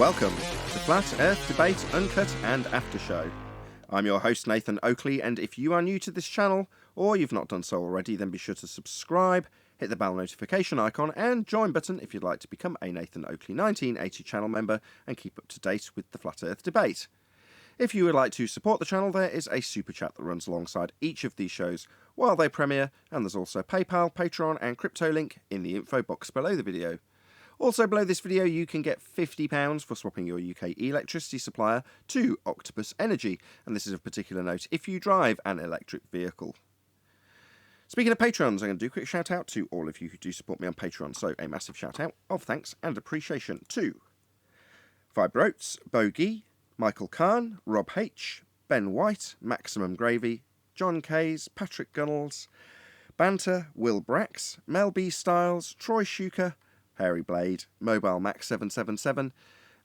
Welcome to Flat Earth Debate Uncut and After Show. I'm your host Nathan Oakley, and if you are new to this channel, or you've not done so already, then be sure to subscribe, hit the bell notification icon, and join button if you'd like to become a Nathan Oakley 1980 channel member and keep up to date with the Flat Earth Debate. If you would like to support the channel, there is a super chat that runs alongside each of these shows while they premiere, and there's also PayPal, Patreon, and crypto link in the info box below the video. Also below this video you can get £50 for swapping your UK electricity supplier to Octopus Energy, and this is of particular note if you drive an electric vehicle. Speaking of patrons, I'm going to do a quick shout out to all of you who do support me on Patreon, so a massive shout out of thanks and appreciation to Vibrotes, Bogey, Michael Kahn, Rob H, Ben White, Maximum Gravy, John Kays, Patrick Gunnels, Banter, Will Brax, Mel B Styles, Troy Shuker, Harry Blade, Mobile Max 777,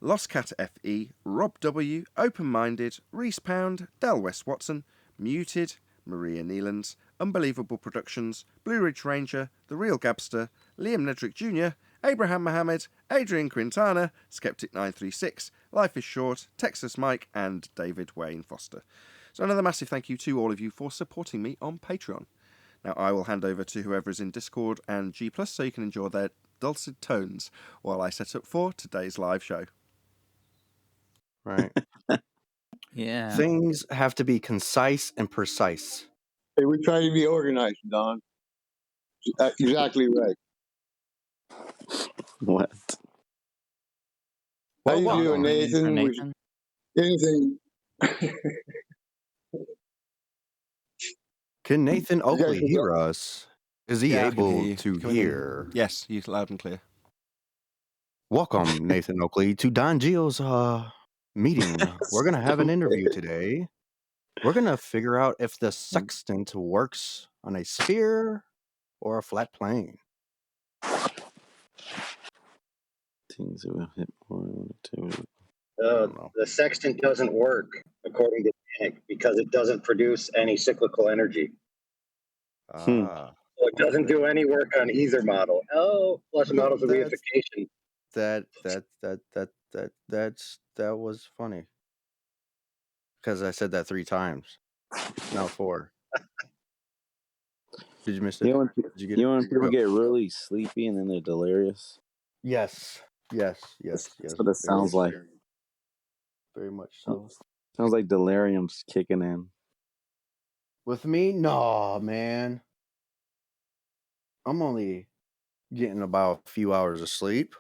Lost Cat FE, Rob W, Open Minded, Reese Pound, Del West Watson, Muted, Maria Neelands, Unbelievable Productions, Blue Ridge Ranger, The Real Gabster, Liam Nedrick Jr., Abraham Mohammed, Adrian Quintana, Skeptic936, Life is Short, Texas Mike, and David Wayne Foster. So another massive thank you to all of you for supporting me on Patreon. Now I will hand over to whoever is in Discord and G+, so you can enjoy their dulcet tones while I set up for today's live show. Right. Yeah. Things have to be concise and precise. Hey, we try to be organized, Don. Exactly right. What? How you Well, doing, Nathan? Nathan? Anything? Can Nathan Oakley guys- hear us? Is he Yeah, I can hear able you. to Can we hear hear? Yes, you loud and clear. Welcome, Nathan Oakley, to Don Gio's meeting. We're gonna have an interview today. We're gonna figure out if the sextant works on a sphere or a flat plane. Things that will hit more than The sextant doesn't work, according to Nick, because it doesn't produce any cyclical energy. Ah, So it doesn't do any work on either model. Oh, plus models of That's- reification. that was funny. Because I said that 3 times. Now 4. Did you miss it? You know when, Did you get you know it? when people get really sleepy and then they're delirious? Yes. That's what it sounds like. Very much so. Sounds like delirium's kicking in. With me? No, man. I'm only getting about a few hours of sleep.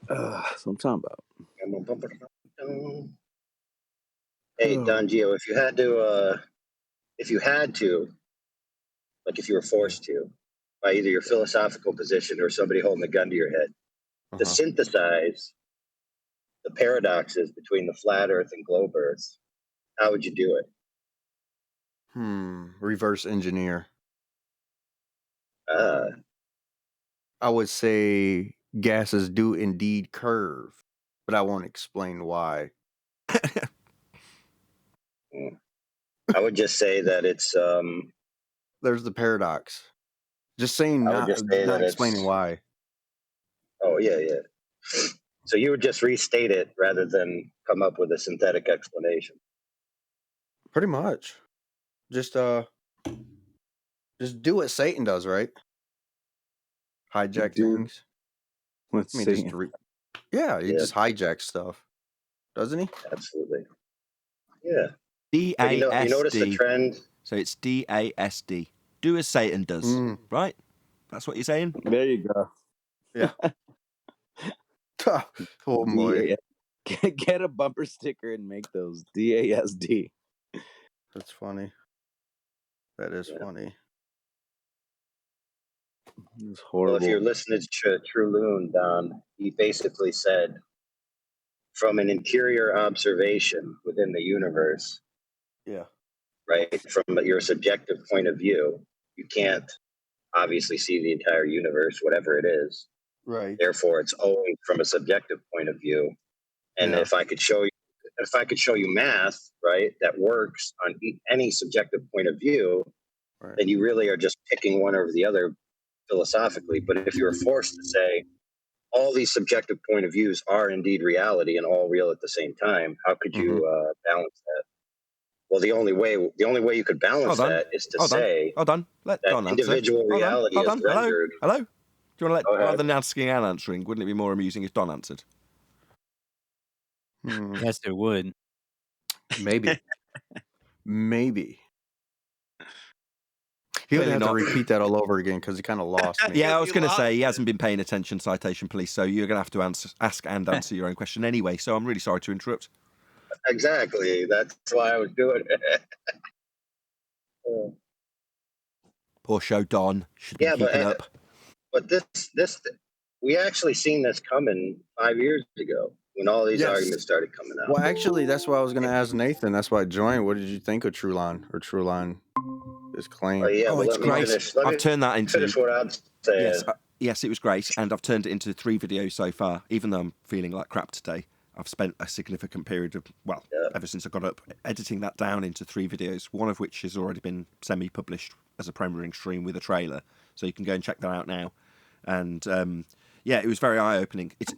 That's what I'm talking about. Hey, Don Gio, if you had to, like if you were forced to, by either your philosophical position or somebody holding a gun to your head, to synthesize the paradoxes between the flat Earth and globe Earth, how would you do it? Reverse engineer. Uh, I would say gases do indeed curve, but I won't explain why. I would just say that it's There's the paradox. Just saying, I would not just say that explaining it's- why. Oh, yeah. So you would just restate it rather than come up with a synthetic explanation. Pretty much. Just do what Satan does, right? Hijack Do- things. Let's I mean, see. just he just hijacks stuff, doesn't he? Absolutely. Yeah. DASD. But you notice the trend? So it's DASD. Do as Satan does, right? That's what you're saying? There you go. Yeah. Oh boy, Get a bumper sticker and make those. DASD. that's funny. That is funny. It's Well, horrible. if you're listening to True Loon, Don, he basically said, from an interior observation within the universe, Yeah. right, from your subjective point of view, you can't obviously see the entire universe, whatever it is. Right. Therefore, it's always from a subjective point of view. And Yeah. if I could show you math, right, that works on any subjective point of view, Right. then you really are just picking one over the other philosophically. But if you were forced to say all these subjective point of views are indeed reality and all real at the same time, how could you balance that? Well, the only way you could balance that is to say hold on. Let that Don answer. individual reality is rendered. Hello. Do you want to Go rather ahead. than asking and answering? Wouldn't it be more amusing if Don answered? Yes, it would. Maybe. Maybe. He would Clearly have to not. repeat that all over again because he kind of lost me. Yeah, I was going to say he hasn't been paying attention, Citation Police, so you're going to have to ask and answer your own question anyway, so I'm really sorry to interrupt. Exactly. That's why I was doing it. Poor show Don. Should be keeping up. But this we actually seen this coming 5 years ago when all these arguments started coming out. Well, actually, that's why I was going to ask Nathan. That's why I joined. What did you think of Truelon or Truelon? His claim. Oh, yeah, it's great. I've turned that into. Finish what I'm saying. Yes, it was great, and I've turned it into 3 videos so far. Even though I'm feeling like crap today, I've spent a significant period of ever since I got up, editing that down into 3 videos. One of which has already been semi-published as a premiering stream with a trailer, so you can go and check that out now. And it was very eye-opening. It's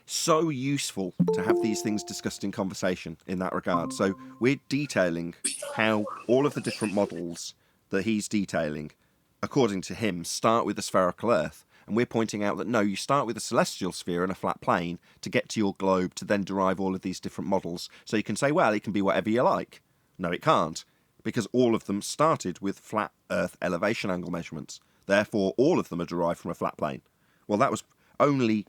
so useful to have these things discussed in conversation in that regard. So we're detailing how all of the different models that he's detailing, according to him, start with the spherical Earth. And we're pointing out that no, you start with a celestial sphere and a flat plane to get to your globe to then derive all of these different models. So you can say, well, it can be whatever you like. No, it can't, because all of them started with flat Earth elevation angle measurements. Therefore, all of them are derived from a flat plane. Well, that was only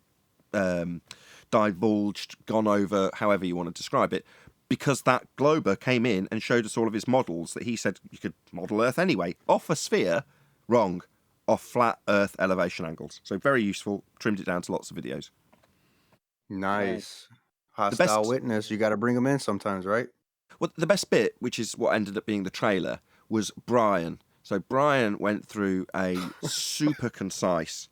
divulged, gone over, however you want to describe it, because that glober came in and showed us all of his models that he said you could model Earth anyway. Off a sphere, wrong. Off flat Earth elevation angles. So very useful. Trimmed it down to lots of videos. Nice. Hostile witness. You got to bring them in sometimes, right? Well, the best bit, which is what ended up being the trailer, was Brian. So Brian went through a super concise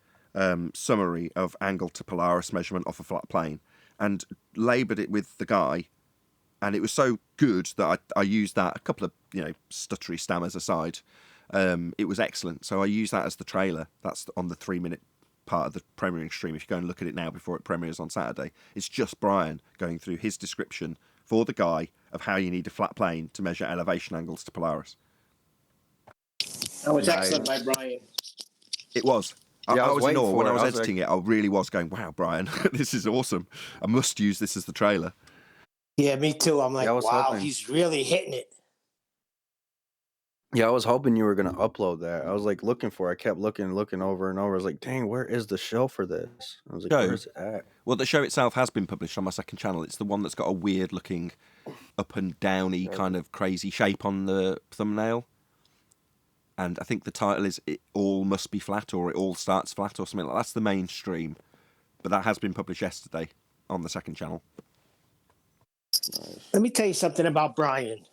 summary of angle to Polaris measurement off a flat plane and laboured it with the guy. And it was so good that I used that, a couple of, stuttery stammers aside. It was excellent. So I used that as the trailer. That's on the 3-minute part of the premiering stream. If you go and look at it now before it premieres on Saturday, it's just Brian going through his description for the guy of how you need a flat plane to measure elevation angles to Polaris. That was excellent by Brian. It was. Yeah, I was in awe when I was editing editing it. I really was going, wow, Brian, this is awesome. I must use this as the trailer. Yeah, me too. I'm like, wow, hoping. he's really hitting it. Yeah, I was hoping you were going to upload that. I was like looking for it. I kept looking over and over. I was like, dang, where is the show for this? I was like, where is it at? Well, the show itself has been published on my second channel. It's the one that's got a weird looking up and downy kind of crazy shape on the thumbnail. And I think the title is It All Must Be Flat, or It All Starts Flat, or something like that. That's the mainstream. But that has been published yesterday on the second channel. Let me tell you something about Brian.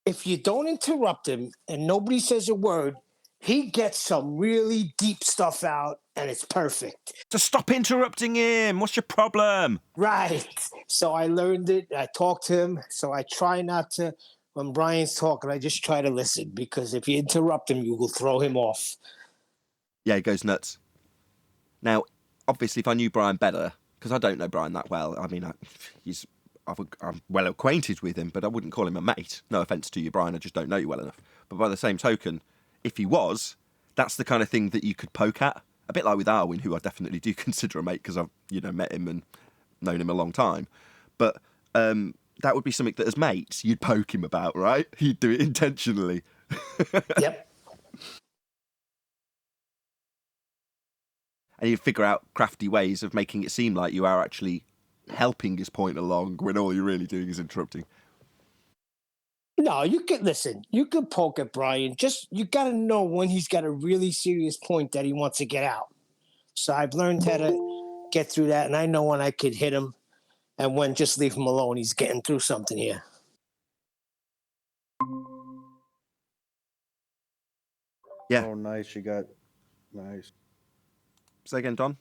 If you don't interrupt him and nobody says a word, he gets some really deep stuff out, and it's perfect. So stop interrupting him. What's your problem? Right. So I learned it. I talked to him. So I try not to, when Brian's talking, I just try to listen, because if you interrupt him, you will throw him off. Yeah, he goes nuts. Now, obviously, if I knew Brian better, because I don't know Brian that well, I mean, I'm well acquainted with him, but I wouldn't call him a mate. No offence to you, Brian, I just don't know you well enough. But by the same token, if he was, that's the kind of thing that you could poke at. A bit like with Arwin, who I definitely do consider a mate because I've met him and known him a long time. But that would be something that as mates you'd poke him about, right? You'd do it intentionally. Yep. And you'd figure out crafty ways of making it seem like you are actually helping his point along when all you're really doing is interrupting. No, you could listen. You could poke at Brian. Just, you got to know when he's got a really serious point that he wants to get out. So I've learned how to get through that, and I know when I could hit him and when just leave him alone. He's getting through something here. Yeah. Oh, nice. You got nice. Say again, Don.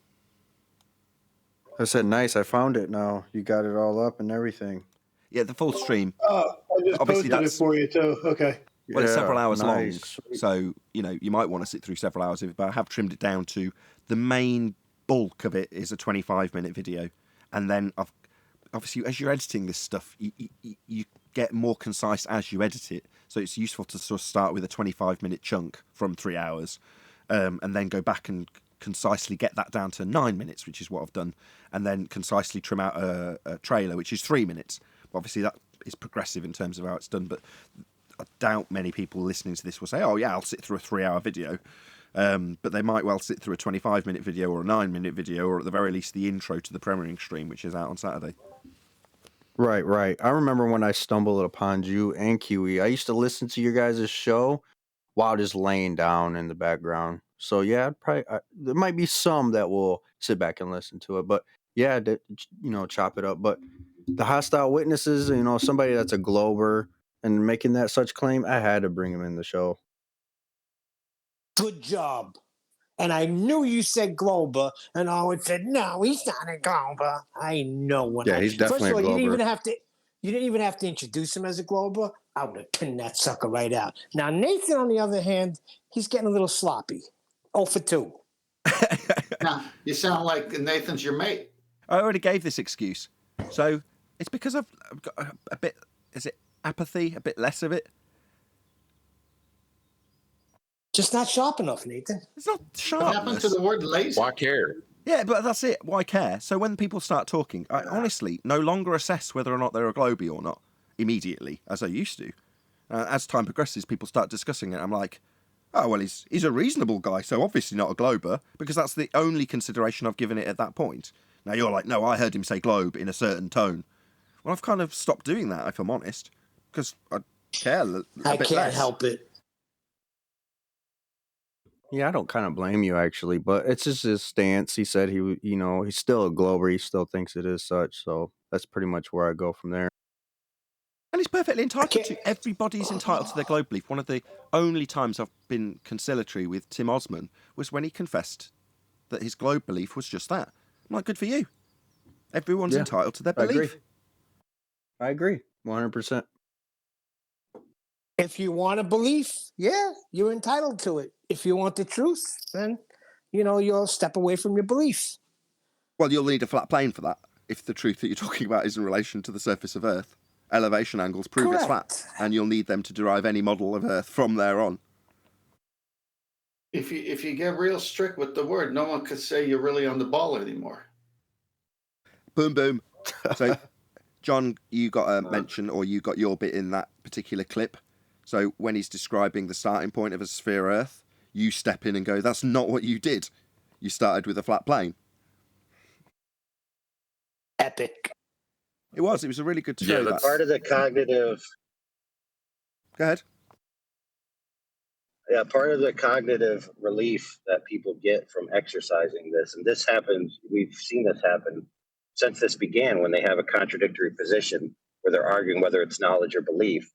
I said nice. I found it now. You got it all up and everything. Yeah, the full stream. I just Obviously, posted it for you too. Okay. Well, it's several hours nice. long, so you might want to sit through several hours of it. But I have trimmed it down to the main bulk of it is a 25-minute video, and then obviously as you're editing this stuff, you get more concise as you edit it. So it's useful to sort of start with a 25-minute chunk from 3 hours, and then go back and concisely get that down to 9 minutes, which is what I've done, and then concisely trim out a trailer, which is 3 minutes. Obviously, that is progressive in terms of how it's done, but I doubt many people listening to this will say, oh, yeah, I'll sit through a 3-hour video. But they might well sit through a 25-minute video or a 9-minute video, or at the very least the intro to the premiering stream, which is out on Saturday. Right. I remember when I stumbled upon you and QE, I used to listen to your guys' show while just laying down in the background. So, yeah, there might be some that will sit back and listen to it. But, yeah, chop it up. But the hostile witnesses, somebody that's a Glober and making that such claim, I had to bring him in the show. Good job. And I knew you said Glober, and Owen said, no, he's not a Glober. I know when he's definitely First of all, a Glober. you didn't even have to introduce him as a Glober. I would have pinned that sucker right out. Now, Nathan, on the other hand, he's getting a little sloppy. 0 for 2. Now, you sound like Nathan's your mate. I already gave this excuse. So it's because I've got a bit, is it apathy, a bit less of it? Just not sharp enough, Nathan. It's not sharp. What happened to the word lazy? Why care? Yeah, but that's it. Why care? So when people start talking, I honestly no longer assess whether or not they're a Globie or not immediately, as I used to. As time progresses, people start discussing it. I'm like, oh, well, he's a reasonable guy, so obviously not a Glober, because that's the only consideration I've given it at that point. Now you're like, no, I heard him say globe in a certain tone. Well, I've kind of stopped doing that, if I'm honest, because I care a bit I can't less. help it. Yeah, I don't kind of blame you, actually, but it's just his stance. He said he's still a Glober. He still thinks it is such, so that's pretty much where I go from there. And he's perfectly entitled to. Everybody's entitled to their globe belief. One of the only times I've been conciliatory with Tim Osman was when he confessed that his globe belief was just that. I'm like, good for you. Everyone's entitled to their belief. I agree. 100%. If you want a belief, yeah, you're entitled to it. If you want the truth, then, you'll step away from your belief. Well, you'll need a flat plane for that, if the truth that you're talking about is in relation to the surface of Earth. Elevation angles prove it's flat, and you'll need them to derive any model of Earth from there on. If you get real strict with the word, no one could say you're really on the ball anymore. Boom, boom. So, John, you got a mention, or you got your bit in that particular clip. So when he's describing the starting point of a sphere Earth, you step in and go, that's not what you did. You started with a flat plane. Epic. It was a really good show. Yeah, that's part of the cognitive. Go ahead. Yeah, part of the cognitive relief that people get from exercising this, and this happens, we've seen this happen since this began when they have a contradictory position where they're arguing whether it's knowledge or belief,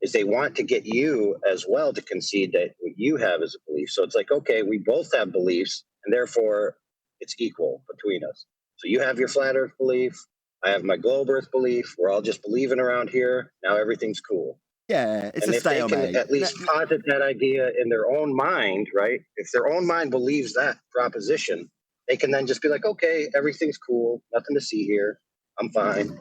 is they want to get you as well to concede that what you have is a belief. So it's like, okay, we both have beliefs, and therefore it's equal between us. So you have your flat Earth belief, I have my globe Earth belief, we're all just believing around here, now everything's cool. Yeah, it's and a if they stalemate. can at least posit that idea in their own mind, right? If their own mind believes that proposition, they can then just be like, okay, everything's cool, nothing to see here, I'm fine.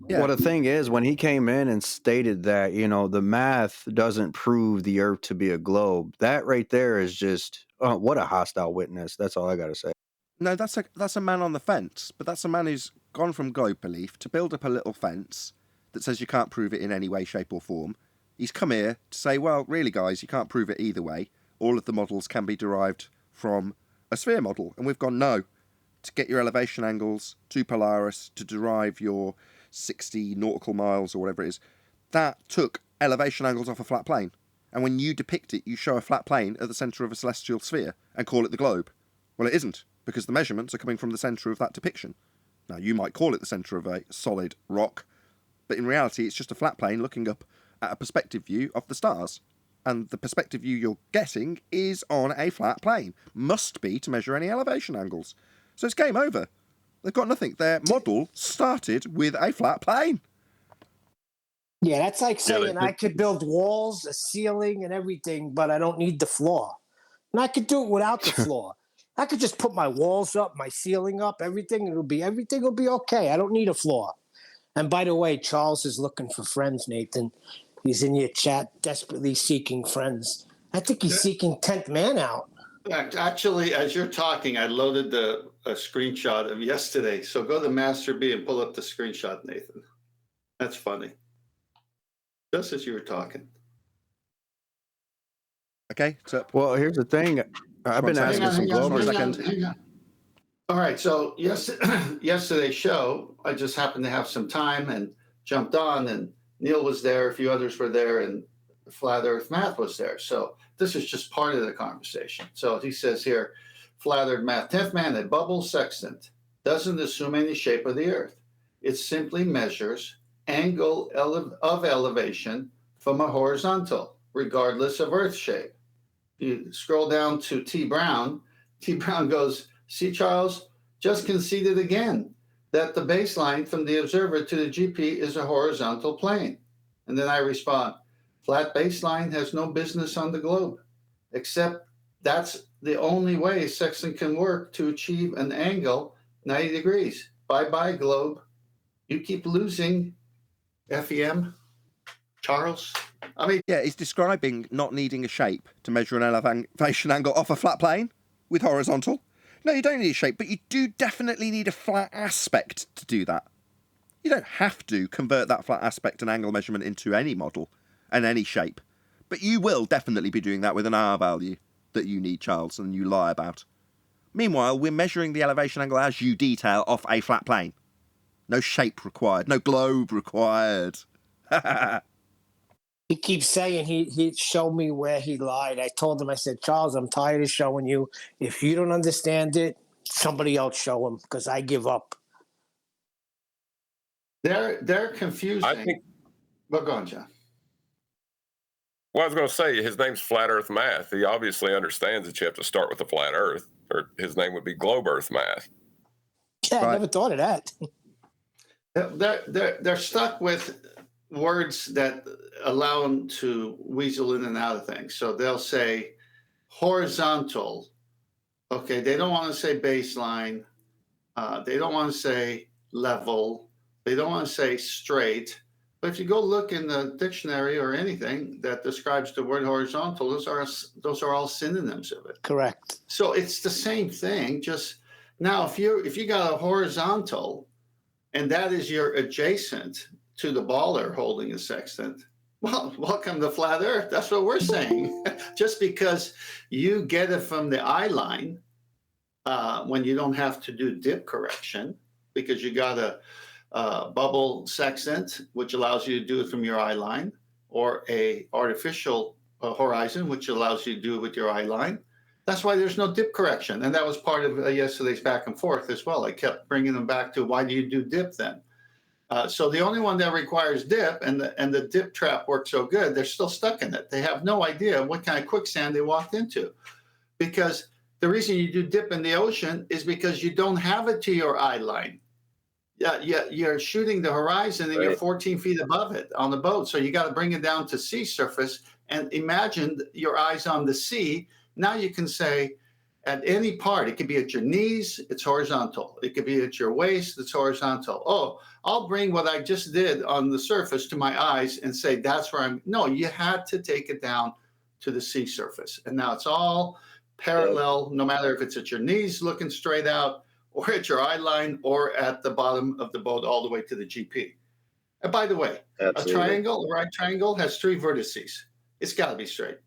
Yeah. Well, the thing is, when he came in and stated that, the math doesn't prove the Earth to be a globe, that right there is just, what a hostile witness. That's all I got to say. No, that's a man on the fence, but that's a man who's gone from globe belief to build up a little fence that says you can't prove it in any way, shape or form. He's come here to say, well, really, guys, you can't prove it either way. All of the models can be derived from a sphere model. And we've gone, no, to get your elevation angles to Polaris, to derive your 60 nautical miles or whatever it is, that took elevation angles off a flat plane. And when you depict it, you show a flat plane at the centre of a celestial sphere and call it the globe. Well, it isn't, because the measurements are coming from the centre of that depiction. Now, you might call it the centre of a solid rock, but in reality, it's just a flat plane looking up at a perspective view of the stars. And the perspective view you're getting is on a flat plane. Must be to measure any elevation angles. So it's game over. They've got nothing. Their model started with a flat plane. Yeah, that's like saying I could build walls, a ceiling, and everything, but I don't need the floor. And I could do it without the floor. I could just put my walls up, my ceiling up, everything will be okay. I don't need a floor. And by the way, Charles is looking for friends, Nathan. He's in your chat, desperately seeking friends. I think he's seeking 10th man out. Actually, as you're talking, I loaded a screenshot of yesterday. So go to Master B and pull up the screenshot, Nathan. That's funny. Just as you were talking. Okay, so Well, here's the thing. I've been Hang asking on, some Globers. Hang on. All right, so yesterday's show, I just happened to have some time and jumped on, and Neil was there, a few others were there, and Flat Earth Math was there. So this is just part of the conversation. So he says here, Flat Earth Math, 10th man, a bubble sextant doesn't assume any shape of the Earth. It simply measures angle of elevation from a horizontal, regardless of Earth shape. You scroll down to T. Brown. T. Brown goes, see, Charles, just conceded again that the baseline from the observer to the GP is a horizontal plane. And then I respond, flat baseline has no business on the globe, except that's the only way a sextant can work to achieve an angle 90 degrees. Bye-bye, globe. You keep losing, FEM. Charles? I mean, yeah, it's describing not needing a shape to measure an elevation angle off a flat plane with horizontal. No, you don't need a shape, but you do definitely need a flat aspect to do that. You don't have to convert that flat aspect and angle measurement into any model and any shape, but you will definitely be doing that with an R value that you need, Charles, and you lie about. Meanwhile, we're measuring the elevation angle as you detail off a flat plane. No shape required, no globe required. He keeps saying he'd show me where he lied. I told him, I said, Charles, I'm tired of showing you. If you don't understand it, somebody else show him, because I give up. they're confusing. I think. Well, go on, John. Well, I was going to say his name's Flat Earth Math. He obviously understands that you have to start with the flat Earth, or his name would be Globe Earth Math. Yeah, Right. I never thought of that. They're stuck with words that allow them to weasel in and out of things. So they'll say horizontal. Okay, they don't want to say baseline. They don't want to say level. They don't want to say straight. But if you go look in the dictionary or anything that describes the word horizontal, those are all synonyms of it. Correct. So it's the same thing. Just now, if you got a horizontal, and that is your adjacent to the baller holding a sextant, well, welcome to flat Earth. That's what we're saying. Just because you get it from the eye line when you don't have to do dip correction, because you got a bubble sextant, which allows you to do it from your eye line, or a artificial horizon, which allows you to do it with your eye line. That's why there's no dip correction. And that was part of yesterday's back and forth as well. I kept bringing them back to, why do you do dip then? So the only one that requires dip, and the dip trap works so good, they're still stuck in it. They have no idea what kind of quicksand they walked into. Because the reason you do dip in the ocean is because you don't have it to your eye line. Yeah, you're shooting the horizon and you're 14 feet above it on the boat. So you got to bring it down to sea surface and imagine your eyes on the sea. Now you can say at any part, it could be at your knees, it's horizontal. It could be at your waist, it's horizontal. Oh, I'll bring what I just did on the surface to my eyes and say, that's where I'm. No, you had to take it down to the sea surface. And now it's all parallel, no matter if it's at your knees looking straight out, or at your eye line, or at the bottom of the boat all the way to the GP. And by the way, Absolutely. a triangle, a right triangle, has 3 vertices. It's got to be straight.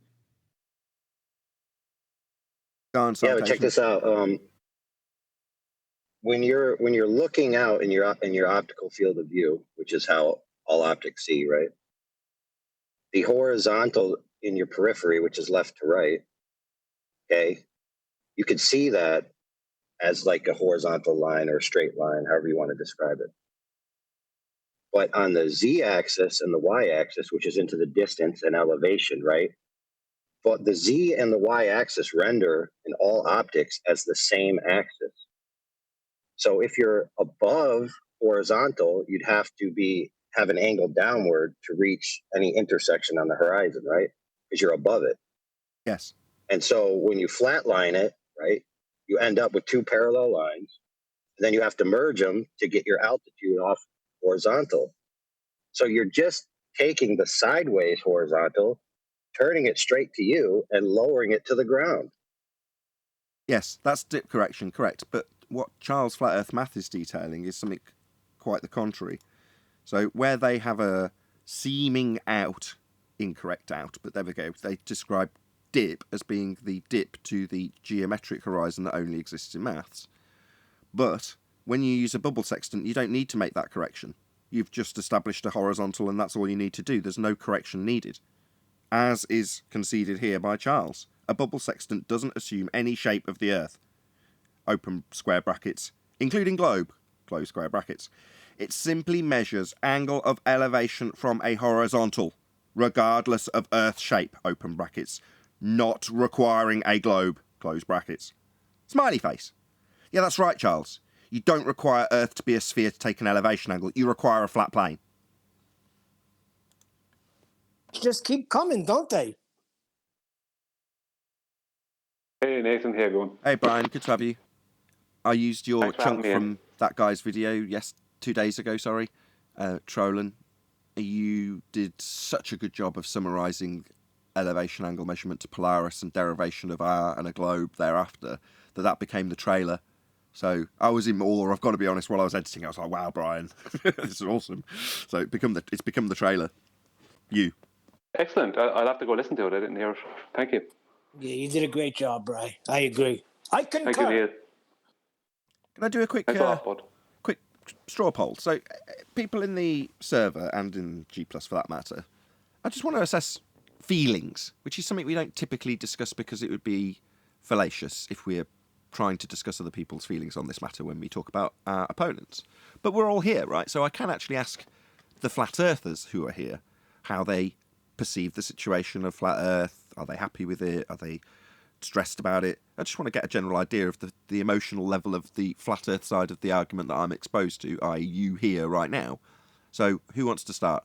Go on, Yeah, but check Citation. this out. When you're looking out in your optical field of view, which is how all optics see, right? The horizontal in your periphery, which is left to right, okay, you could see that as like a horizontal line or a straight line, however you want to describe it. But on the z-axis and the y-axis, which is into the distance and elevation, right? But the z and the y-axis render in all optics as the same axis. So if you're above horizontal, you'd have to have an angle downward to reach any intersection on the horizon, right? Because you're above it. Yes. And so when you flatline it, right, you end up with two parallel lines. And then you have to merge them to get your altitude off horizontal. So you're just taking the sideways horizontal, turning it straight to you, and lowering it to the ground. Yes, that's dip correction, correct. But what Charles Flat Earth Math is detailing is something quite the contrary. So where they have a seeming out, incorrect out, but there we go, they describe dip as being the dip to the geometric horizon that only exists in maths. But when you use a bubble sextant, you don't need to make that correction. You've just established a horizontal and that's all you need to do. There's no correction needed. As is conceded here by Charles. A bubble sextant doesn't assume any shape of the Earth. Open square brackets, including globe, close square brackets. It simply measures angle of elevation from a horizontal, regardless of Earth shape, open brackets, not requiring a globe, close brackets. Smiley face. Yeah, that's right, Charles. You don't require Earth to be a sphere to take an elevation angle. You require a flat plane. Just keep coming, don't they? Hey, Nathan, how you going? Hey, Brian, good to have you. I used your Thanks for chunk having me from that guy's video, 2 days ago, trolling. You did such a good job of summarising elevation angle measurement to Polaris and derivation of R and a globe thereafter, that became the trailer. So I was in awe. I've got to be honest, while I was editing, I was like, wow, Brian, this is awesome. So it's become the trailer. You. Excellent. I'll have to go listen to it. I didn't hear it. Thank you. Yeah, you did a great job, Brian. I agree. I concur. Thank you, Neil. Can I do a quick Thanks a lot, bud. quick straw poll? So people in the server and in G+ for that matter, I just want to assess feelings, which is something we don't typically discuss because it would be fallacious if we're trying to discuss other people's feelings on this matter when we talk about our opponents. But we're all here, right? So I can actually ask the flat earthers who are here how they perceive the situation of flat Earth. Are they happy with it? Are they stressed about it? I just want to get a general idea of the emotional level of the flat Earth side of the argument that I'm exposed to, i.e. you here right now. So who wants to start?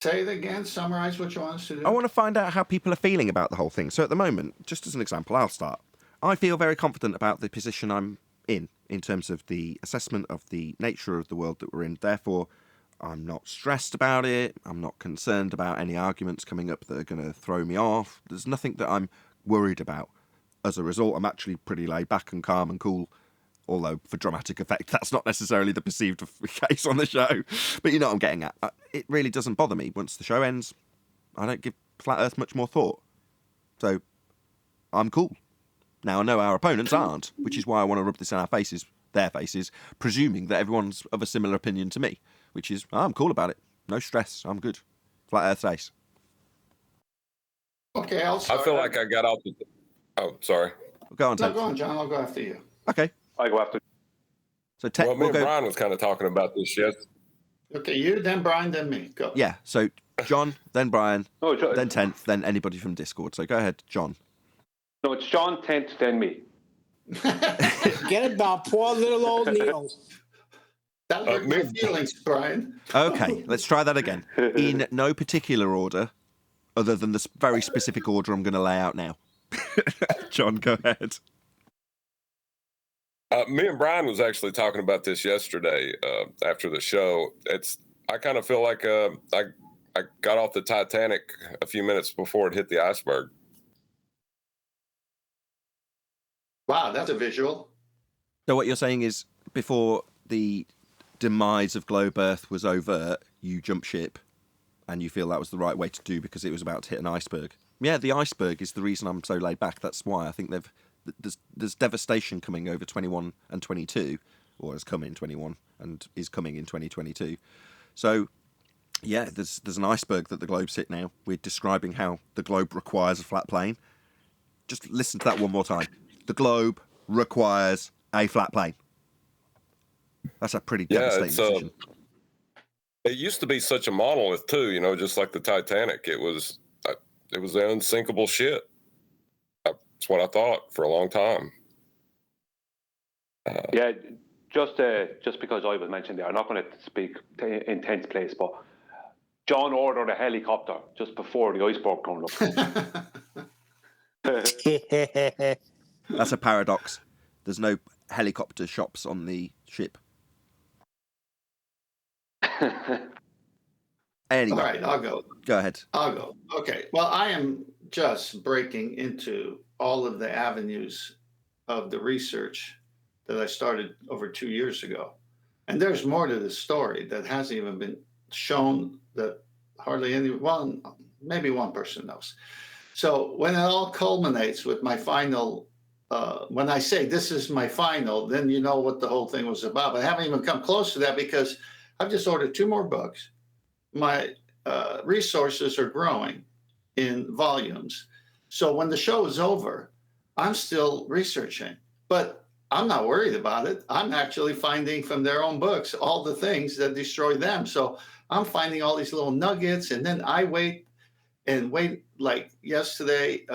Say it again, summarize what you want us to do. I want to find out how people are feeling about the whole thing. So at the moment, just as an example, I'll start. I feel very confident about the position I'm in terms of the assessment of the nature of the world that we're in. Therefore, I'm not stressed about it. I'm not concerned about any arguments coming up that are going to throw me off. There's nothing that I'm worried about. As a result, I'm actually pretty laid back and calm and cool. Although, for dramatic effect, that's not necessarily the perceived case on the show. But you know what I'm getting at. It really doesn't bother me. Once the show ends, I don't give Flat Earth much more thought. So, I'm cool. Now, I know our opponents aren't, which is why I want to rub this in their faces, presuming that everyone's of a similar opinion to me, which is, I'm cool about it. No stress. I'm good. Flat Earth's ace. Okay, I'll start. I feel like I got off the... Oh, sorry. Go on, Ted. No, go on, John. I'll go after you. Okay. I go after. So, Ted, Well, me and Brian was kind of talking about this yesterday. Okay, you, then Brian, then me. Go. Yeah, so John, then Brian, No, then 10th, then anybody from Discord. So go ahead, John. No, it's John 10th, then me. Get about poor little old Neil. That hurt my feelings, Brian. Okay, let's try that again. In no particular order, other than the very specific order I'm going to lay out now. John, go ahead. Me and Brian was actually talking about this yesterday after the show. I kind of feel like I got off the Titanic a few minutes before it hit the iceberg. Wow, that's a visual. So what you're saying is, before the demise of globe Earth was overt, you jump ship, and you feel that was the right way to do because it was about to hit an iceberg. Yeah, the iceberg is the reason I'm so laid back. That's why I think there's devastation coming over 21 and 22, or has come in 21 and is coming in 2022. So, yeah, there's an iceberg that the globe's hit now. We're describing how the globe requires a flat plane. Just listen to that one more time. The globe requires a flat plane. That's a pretty devastating decision. It used to be such a monolith too, just like the Titanic. It was the unsinkable shit. That's what I thought for a long time. Yeah, just because I was mentioned there, I'm not going to speak in 10th place, but John ordered a helicopter just before the iceberg turned up. That's a paradox. There's no helicopter shops on the ship. Anyway. All right, I'll go. Go ahead. I'll go. Okay. Well, I am just breaking into all of the avenues of the research that I started over 2 years ago. And there's more to this story that hasn't even been shown, that hardly anyone, maybe one person knows. So when it all culminates with my final, when I say this is my final, then you know what the whole thing was about. But I haven't even come close to that because I've just ordered 2 more books. My resources are growing in volumes. So when the show is over, I'm still researching, but I'm not worried about it. I'm actually finding from their own books all the things that destroy them. So I'm finding all these little nuggets, and then I wait. Like yesterday,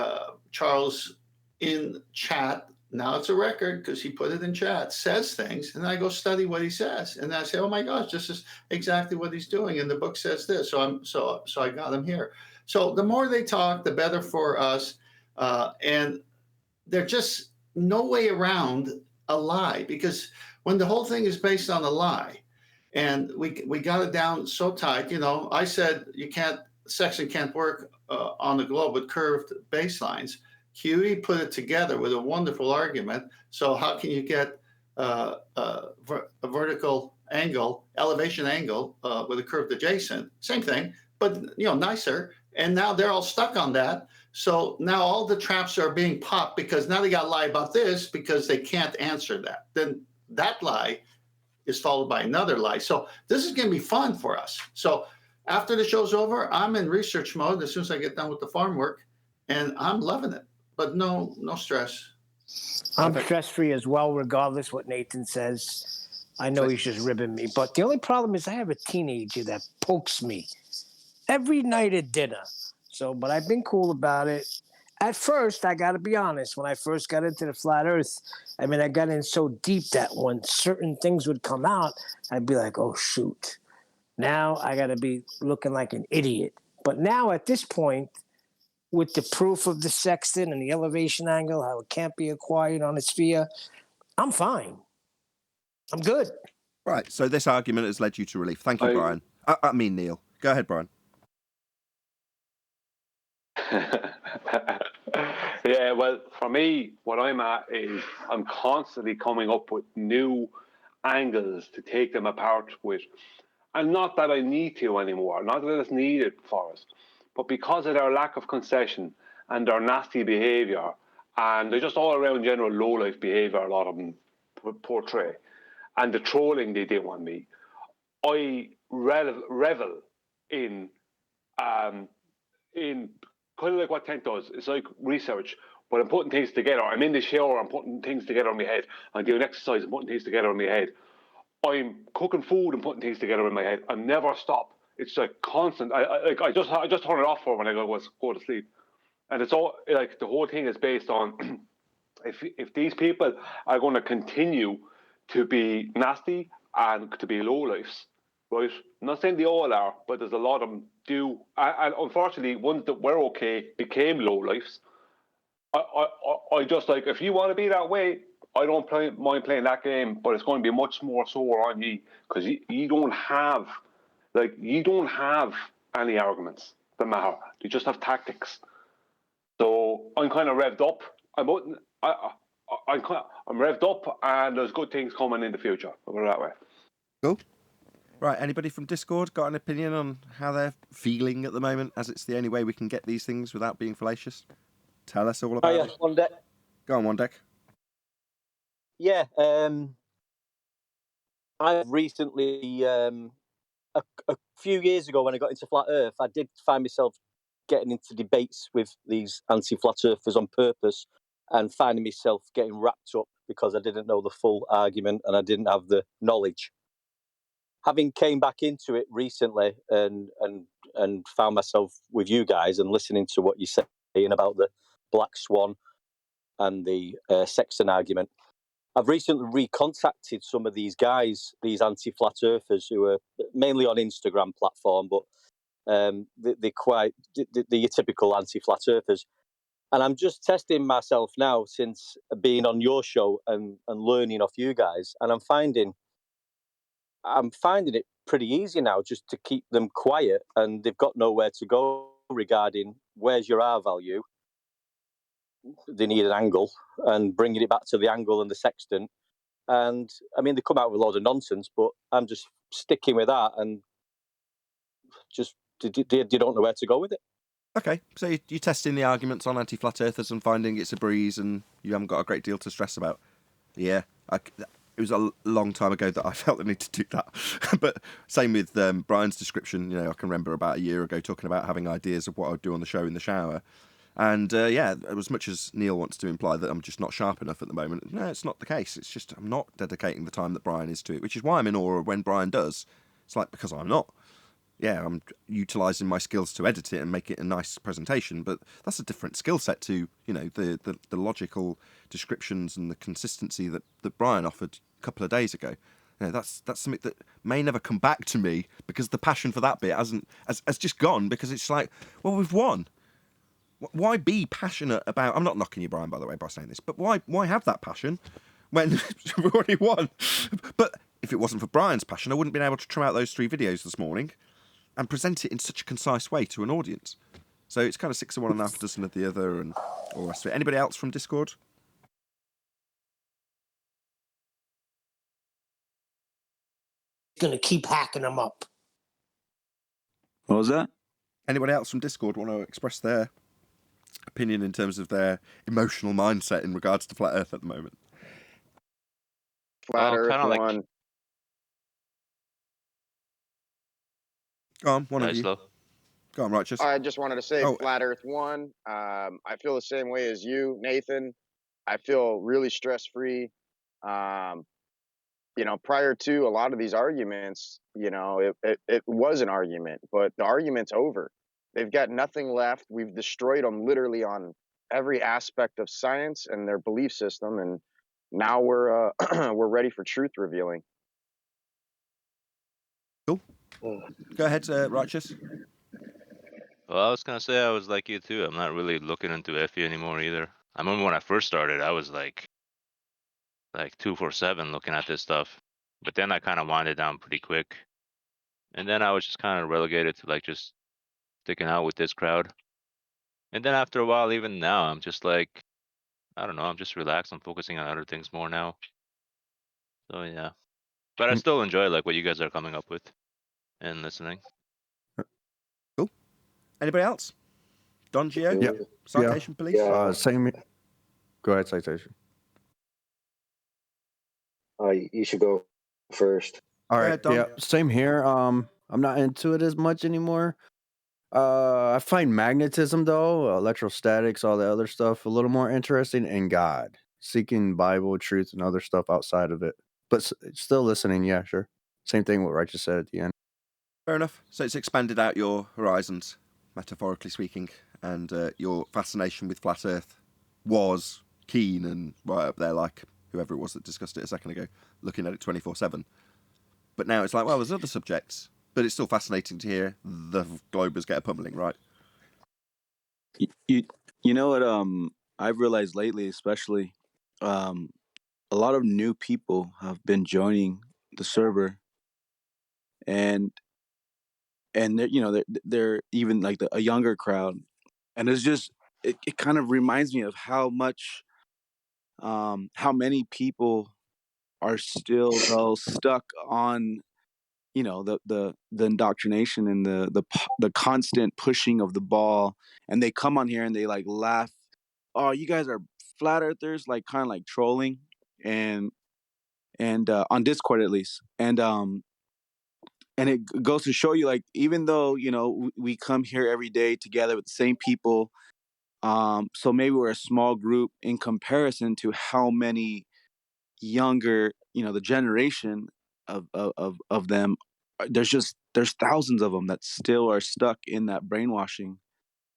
Charles in chat, now it's a record because he put it in chat, says things, and I go study what he says. And I say, oh my gosh, this is exactly what he's doing. And the book says this. So I got him here. So the more they talk, the better for us. And there's just no way around a lie, because when the whole thing is based on a lie, and we got it down so tight, I said section can't work on the globe with curved baselines. Huey put it together with a wonderful argument. So how can you get a vertical angle, elevation angle with a curved adjacent? Same thing, but nicer. And now they're all stuck on that. So now all the traps are being popped because now they got to lie about this because they can't answer that. Then that lie is followed by another lie. So this is going to be fun for us. So after the show's over, I'm in research mode as soon as I get done with the farm work, and I'm loving it. But no stress. I'm stress-free as well, regardless what Nathan says. I know he's just ribbing me. But the only problem is I have a teenager that pokes me every night at dinner. But I've been cool about it. At first, I got to be honest, when I first got into the flat earth, I got in so deep that when certain things would come out, I'd be like, oh, shoot. Now I got to be looking like an idiot. But now at this point, with the proof of the sextant and the elevation angle, how it can't be acquired on a sphere, I'm fine. I'm good. Right. So this argument has led you to relief. Thank you, Brian. I mean, Neil. Go ahead, Brian. Yeah, well, for me, what I'm at is I'm constantly coming up with new angles to take them apart with. And not that I need to anymore, not that it's needed for us, but because of their lack of concession and their nasty behaviour, and they're just all around general low-life behaviour a lot of them portray, and the trolling they do on me, I revel in kind of like what Tent does. It's like research, but I'm putting things together. I'm in the shower, I'm putting things together in my head. I'm doing exercise, I'm putting things together in my head. I'm cooking food and putting things together in my head. I never stop. It's like constant. I just turn it off for when I go to sleep, and it's all like the whole thing is based on if these people are going to continue to be nasty and to be low lifes, right? I'm not saying they all are, but there's a lot of them do, and unfortunately, ones that were okay became low lifes. I just like, if you want to be that way, I don't mind playing that game, but it's going to be much more sore on you because you don't have any arguments that matter. You just have tactics. So I'm kind of revved up. I'm revved up, and there's good things coming in the future. I'll put it that way. Cool. Right, anybody from Discord got an opinion on how they're feeling at the moment, as it's the only way we can get these things without being fallacious? Tell us all about it. One deck. Go on, one deck. Yeah, I recently, a few years ago when I got into Flat Earth, I did find myself getting into debates with these anti-Flat Earthers on purpose and finding myself getting wrapped up because I didn't know the full argument and I didn't have the knowledge. Having came back into it recently and found myself with you guys and listening to what you're saying about the Black Swan and the sextant argument, I've recently recontacted some of these guys, these anti-Flat Earthers, who are mainly on Instagram platform, but they're quite the typical anti-Flat Earthers. And I'm just testing myself now since being on your show and learning off you guys. And I'm finding it pretty easy now just to keep them quiet, and they've got nowhere to go regarding where's your R value. They need an angle and bringing it back to the angle and the sextant. And I mean, they come out with a load of nonsense, but I'm just sticking with that and just they don't know where to go with it. Okay, so you're testing the arguments on anti-flat earthers and finding it's a breeze and you haven't got a great deal to stress about. Yeah, it was a long time ago that I felt the need to do that. But same with Brian's description. You know, I can remember about a year ago talking about having ideas of what I'd do on the show in the shower. And yeah, as much as Neil wants to imply that I'm just not sharp enough at the moment, no, it's not the case. It's just I'm not dedicating the time that Brian is to it, which is why I'm in awe when Brian does. It's like, because I'm not. Yeah, I'm utilising my skills to edit it and make it a nice presentation, but that's a different skill set to, you know, the logical descriptions and the consistency that Brian offered a couple of days ago. You know, that's something that may never come back to me because the passion for that bit has just gone, because it's like, well, we've won. Why be passionate about... I'm not knocking you, Brian, by the way, by saying this, but why have that passion when we've already won? But if it wasn't for Brian's passion, I wouldn't have been able to trim out those 3 videos this morning and present it in such a concise way to an audience. So it's kind of 6 of one and half a dozen of the other and all the rest of it. Anybody else from Discord? Going to keep hacking them up. What was that? Anybody else from Discord want to express their opinion in terms of their emotional mindset in regards to Flat Earth at the moment? Flat Earth one. Go on, one of you. Go on, Righteous. I just wanted to say Flat Earth one. I feel the same way as you, Nathan. I feel really stress-free. You know, prior to a lot of these arguments, you know, it was an argument, but the argument's over. They've got nothing left. We've destroyed them literally on every aspect of science and their belief system, and now we're we're ready for truth revealing. Cool. Go ahead, Righteous. Well, I was gonna say I was like you too. I'm not really looking into FE anymore either. I remember when I first started, I was like 247 looking at this stuff, but then I kind of wound it down pretty quick, and then I was just kind of relegated to like just sticking out with this crowd. And then after a while, even now, I'm just like, I don't know, I'm just relaxed. I'm focusing on other things more now. So yeah, but I still enjoy like what you guys are coming up with and listening. Cool. Anybody else? Don Gio? Yeah. Citation Police? Same. Go ahead, Citation. You should go first. All right. Yeah. Same here. I'm not into it as much anymore. I find magnetism, though, electrostatics, all the other stuff, a little more interesting, and God, seeking Bible truth and other stuff outside of it. But still listening, yeah, sure. Same thing what Righteous said at the end. Fair enough. So it's expanded out your horizons, metaphorically speaking, and your fascination with Flat Earth was keen and right up there, like whoever it was that discussed it a second ago, looking at it 24/7. But now it's like, well, there's other subjects, but it's still fascinating to hear the Globers get a pummeling, right? You know what? I've realized lately, especially, a lot of new people have been joining the server, and they're even like a younger crowd, and it's just it kind of reminds me of how much, how many people are still though stuck on, you know, the indoctrination and the constant pushing of the ball, and they come on here and they like laugh, oh, you guys are flat earthers, like kind of like trolling, and on Discord at least, and it goes to show you, like, even though, you know, we come here every day together with the same people, so maybe we're a small group in comparison to how many younger, you know, the generation of them, there's thousands of them that still are stuck in that brainwashing.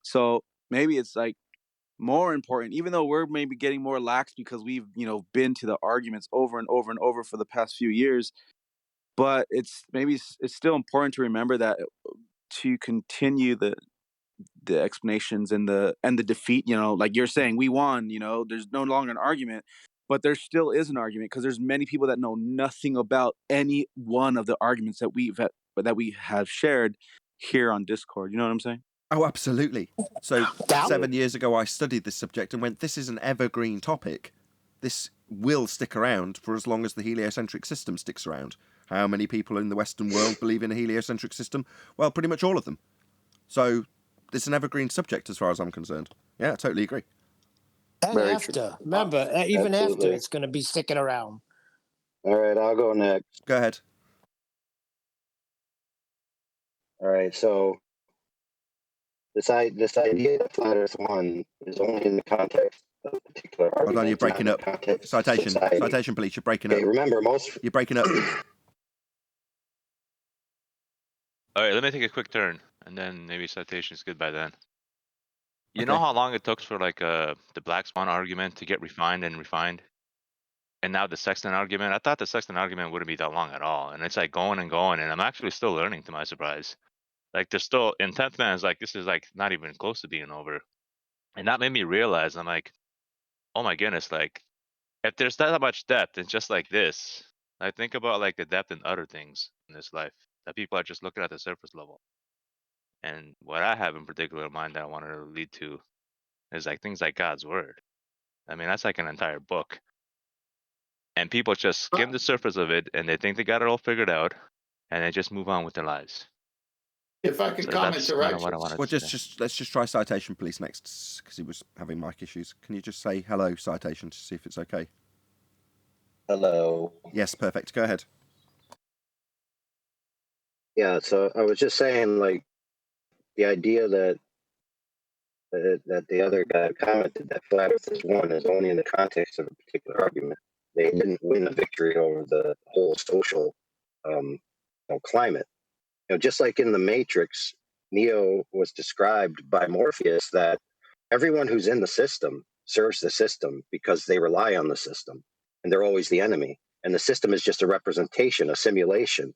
So maybe it's like more important, even though we're maybe getting more lax because we've, you know, been to the arguments over and over and over for the past few years, but it's still important to remember that to continue explanations and the defeat. You know, like you're saying, we won. You know, there's no longer an argument, but there still is an argument because there's many people that know nothing about any one of the arguments that we have shared here on Discord. You know what I'm saying? Oh, absolutely. So 7 years ago, I studied this subject and went, this is an evergreen topic. This will stick around for as long as the heliocentric system sticks around. How many people in the Western world believe in a heliocentric system? Well, pretty much all of them. So it's an evergreen subject as far as I'm concerned. Yeah, I totally agree. And Very after, true. remember, even after, Absolutely. it's going to be sticking around. All right, I'll go next. Go ahead. All right, so this idea that flat Earth won is only in the context of a particular argument. Hold on, you're breaking up. Citation, please. You're breaking up. Remember, You're breaking up. All right, let me take a quick turn, and then maybe citation is good by then. You know Okay. how long it took for like the Black Swan argument to get refined and refined? And now the sextant argument, I thought the sextant argument wouldn't be that long at all. And it's like going and going, and I'm actually still learning to my surprise. Like there's still, in 10th man, is like, this is like not even close to being over. And that made me realize, I'm like, oh my goodness, like if there's that much depth in just like this, I think about like the depth in other things in this life that people are just looking at the surface level. And what I have in particular in mind that I wanted to lead to is like things like God's word. I mean, that's like an entire book. And people just skim the surface of it and they think they got it all figured out and they just move on with their lives. If I can So comment that's to kind of what I Righteous. wanted Well, to say. let's just try citation, please, next, because he was having mic issues. Can you just say hello, citation, to see if it's okay? Hello. Yes, perfect. Go ahead. Yeah, so I was just saying, like, the idea that the other guy commented that flat Earth is won is only in the context of a particular argument. They didn't win a victory over the whole social climate. You know, just like in the Matrix, Neo was described by Morpheus that everyone who's in the system serves the system because they rely on the system, and they're always the enemy. And the system is just a representation, a simulation.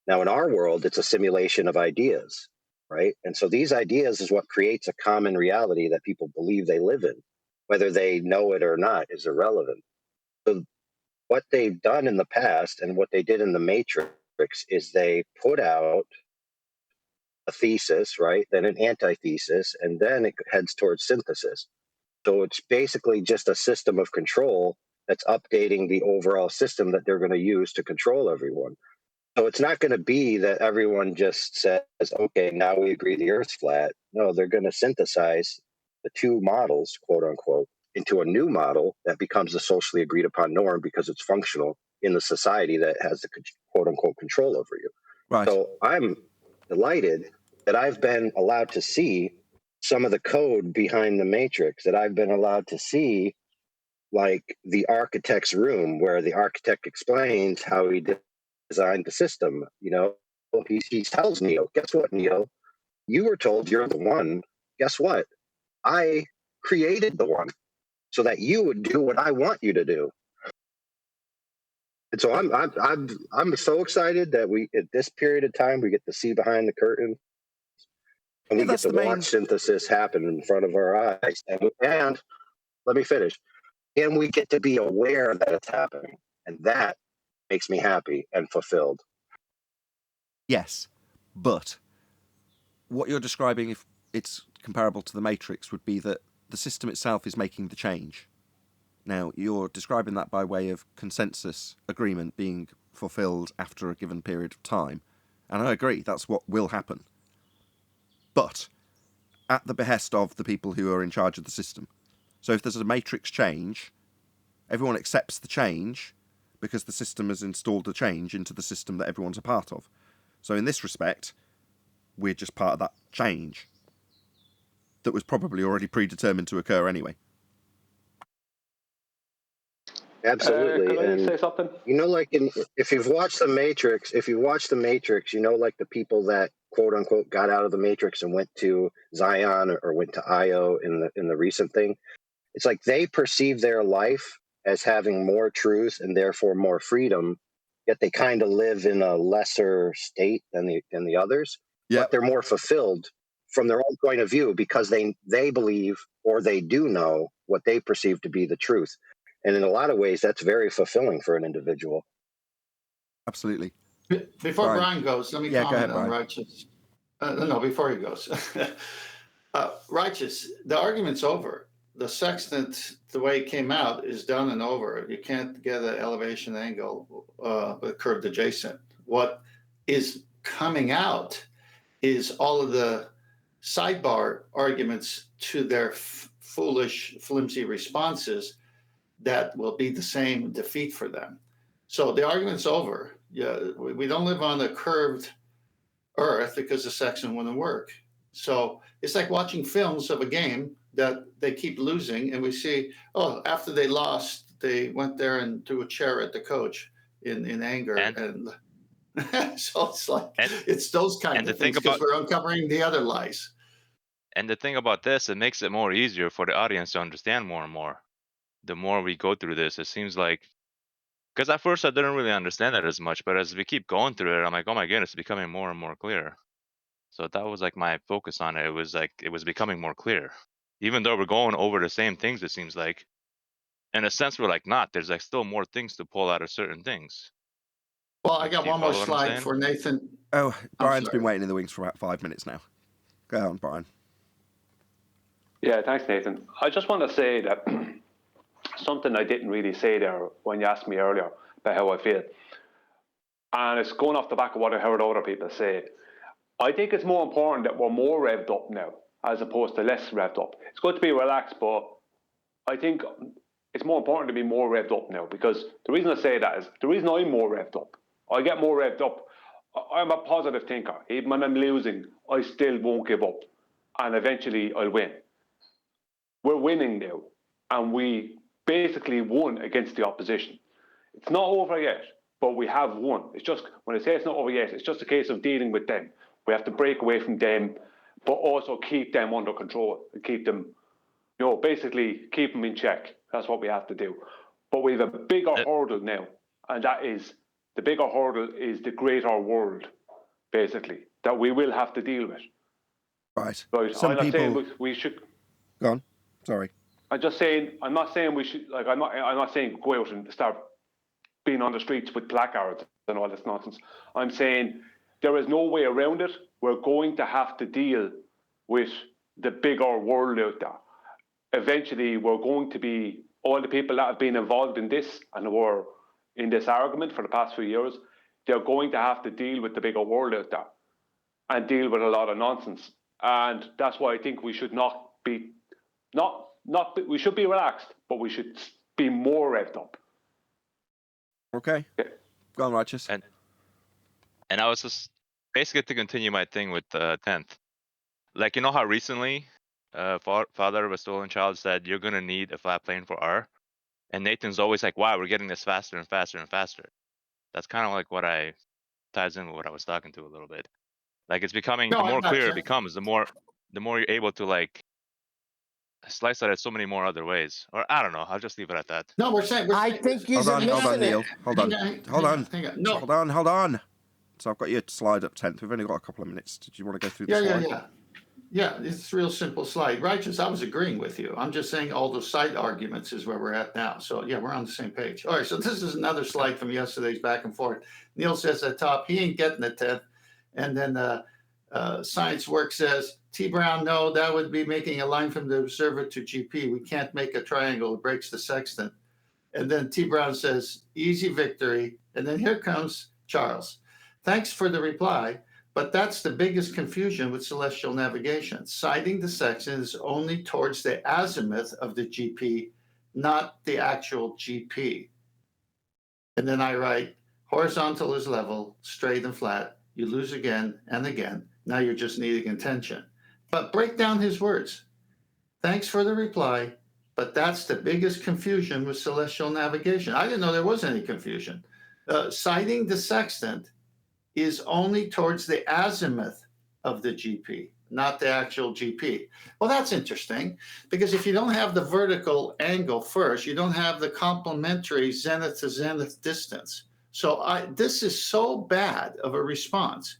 Now, in our world, it's a simulation of ideas, right? And so these ideas is what creates a common reality that people believe they live in. Whether they know it or not is irrelevant. So what they've done in the past and what they did in the Matrix is they put out a thesis, right? Then an antithesis, and then it heads towards synthesis. So it's basically just a system of control that's updating the overall system that they're going to use to control everyone. So it's not going to be that everyone just says, okay, now we agree the Earth's flat. No, they're going to synthesize the two models, quote unquote, into a new model that becomes the socially agreed upon norm because it's functional in the society that has the quote unquote control over you. Right. So I'm delighted that I've been allowed to see some of the code behind the Matrix, that I've been allowed to see like the architect's room where the architect explains how he designed the system. You know, he tells Neo, guess what, Neo? You were told you're the one. Guess what? I created the one so that you would do what I want you to do. And so I'm so excited that we, at this period of time, we get to see behind the curtain, and we get to watch synthesis happen in front of our eyes. And let me finish. And we get to be aware that it's happening, and that makes me happy and fulfilled. Yes, but what you're describing, if it's comparable to the Matrix, would be that the system itself is making the change. Now, you're describing that by way of consensus agreement being fulfilled after a given period of time. And I agree, that's what will happen. But at the behest of the people who are in charge of the system. So if there's a matrix change, everyone accepts the change because the system has installed the change into the system that everyone's a part of. So in this respect, we're just part of that change that was probably already predetermined to occur anyway. Absolutely. Can I and say something? You know, like if you've watched the Matrix, you know, like the people that quote unquote got out of the Matrix and went to Zion or went to Io in the recent thing. It's like they perceive their life as having more truth and therefore more freedom, yet they kind of live in a lesser state than the others. Yeah. But they're more fulfilled from their own point of view because they believe or they do know what they perceive to be the truth. And in a lot of ways, that's very fulfilling for an individual. Absolutely. Before Brian goes, let me comment on Brian. Righteous. No, before he goes. Righteous, the argument's over. The sextant, the way it came out, is done and over. You can't get an elevation angle with curved adjacent. What is coming out is all of the sidebar arguments to their foolish, flimsy responses that will be the same defeat for them. So the argument's over. Yeah, we don't live on a curved Earth because the sextant wouldn't work. So it's like watching films of a game that they keep losing, and we see, oh, after they lost, they went there and threw a chair at the coach in anger, and so it's like it's those kind of things because we're uncovering the other lies. And the thing about this, it makes it more easier for the audience to understand more and more. The more we go through this, it seems like, because at first I didn't really understand it as much, but as we keep going through it, I'm like, oh my goodness, it's becoming more and more clear. So that was like my focus on it. It was like it was becoming more clear, even though we're going over the same things. It seems like, in a sense, we're like not. There's like still more things to pull out of certain things. Well, I got one more slide for Nathan. Oh, Brian's been waiting in the wings for about 5 minutes now. Go on, Brian. Yeah, thanks, Nathan. I just want to say that something I didn't really say there when you asked me earlier about how I feel. And it's going off the back of what I heard other people say. I think it's more important that we're more revved up now as opposed to less revved up. It's good to be relaxed, but I think it's more important to be more revved up now, because the reason I say that is the reason I'm more revved up. I get more revved up. I'm a positive thinker. Even when I'm losing, I still won't give up. And eventually I'll win. We're winning now. And we basically won against the opposition. It's not over yet, but we have won. It's just, when I say it's not over yet, it's just a case of dealing with them. We have to break away from them, but also keep them under control and keep them, basically keep them in check. That's what we have to do. But we have a bigger hurdle now, and that is, the bigger hurdle is the greater world, basically, that we will have to deal with. Right. I'm not saying we should. Go on. Sorry. I'm not saying we should, I'm not saying go out and start being on the streets with placards and all this nonsense. I'm saying there is no way around it. We're going to have to deal with the bigger world out there. Eventually, we're going to be, all the people that have been involved in this and were in this argument for the past few years, they're going to have to deal with the bigger world out there and deal with a lot of nonsense. And that's why I think we should we should be relaxed, but we should be more revved up. Okay. Go on, Righteous. And I was just basically to continue my thing with the 10th. Like, you know how recently Father of a Stolen Child said, you're going to need a flat plane for R? And Nathan's always like, wow, we're getting this faster and faster and faster. That's kind of like what ties in with what I was talking to a little bit. Like, it's becoming, the more clear it becomes, the more you're able to, like, slice it so many more other ways. Or I don't know. I'll just leave it at that. No, we're saying. I think you're Hold on, Neil. Hold on. No. Hold on. So I've got your slide up 10th. We've only got a couple of minutes. Did you want to go through the slide? Yeah, it's a real simple slide. Righteous, I was agreeing with you. I'm just saying all those side arguments is where we're at now. So, yeah, we're on the same page. All right, so this is another slide from yesterday's back and forth. Neil says at the top, he ain't getting the 10th. And then Science Work says, T. Brown, no, that would be making a line from the observer to GP. We can't make a triangle. It breaks the sextant. And then T. Brown says, easy victory. And then here comes Charles. Thanks for the reply. But that's the biggest confusion with celestial navigation. Sighting the sextant is only towards the azimuth of the GP, not the actual GP. And then I write, horizontal is level, straight and flat. You lose again and again. Now you're just needing intention. But break down his words. Thanks for the reply. But that's the biggest confusion with celestial navigation. I didn't know there was any confusion. Sighting the sextant is only towards the azimuth of the GP, not the actual GP. Well, that's interesting, because if you don't have the vertical angle first, you don't have the complementary zenith to zenith distance. So this is so bad of a response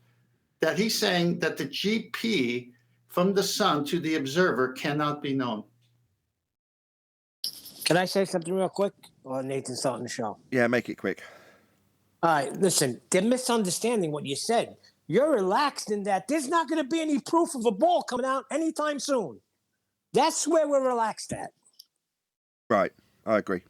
that he's saying that the GP from the sun to the observer cannot be known. Can I say something real quick? Or Nathan's starting the show. Yeah, make it quick. All right, listen, they're misunderstanding what you said. You're relaxed in that there's not going to be any proof of a ball coming out anytime soon. That's where we're relaxed at. Right, I agree.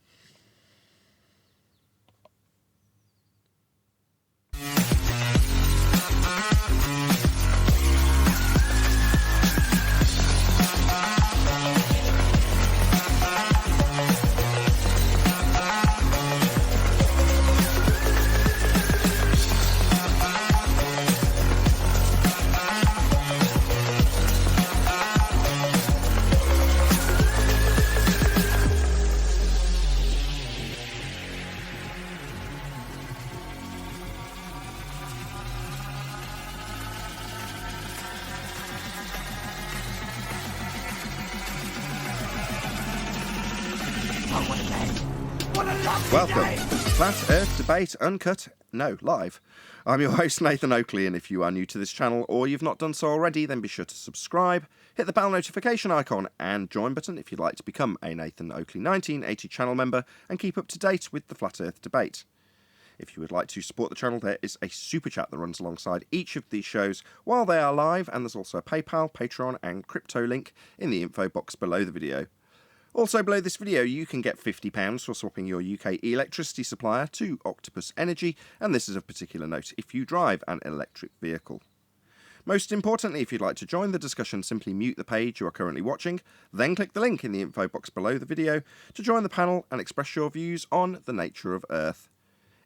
Welcome to Flat Earth Debate Uncut, no, live. I'm your host Nathan Oakley, and if you are new to this channel or you've not done so already, then be sure to subscribe, hit the bell notification icon and join button if you'd like to become a Nathan Oakley 1980 channel member and keep up to date with the Flat Earth Debate. If you would like to support the channel, there is a super chat that runs alongside each of these shows while they are live, and there's also a PayPal, Patreon and crypto link in the info box below the video. Also below this video you can get £50 for swapping your UK electricity supplier to Octopus Energy, and this is of particular note if you drive an electric vehicle. Most importantly, if you'd like to join the discussion, simply mute the page you are currently watching, then click the link in the info box below the video to join the panel and express your views on the nature of Earth.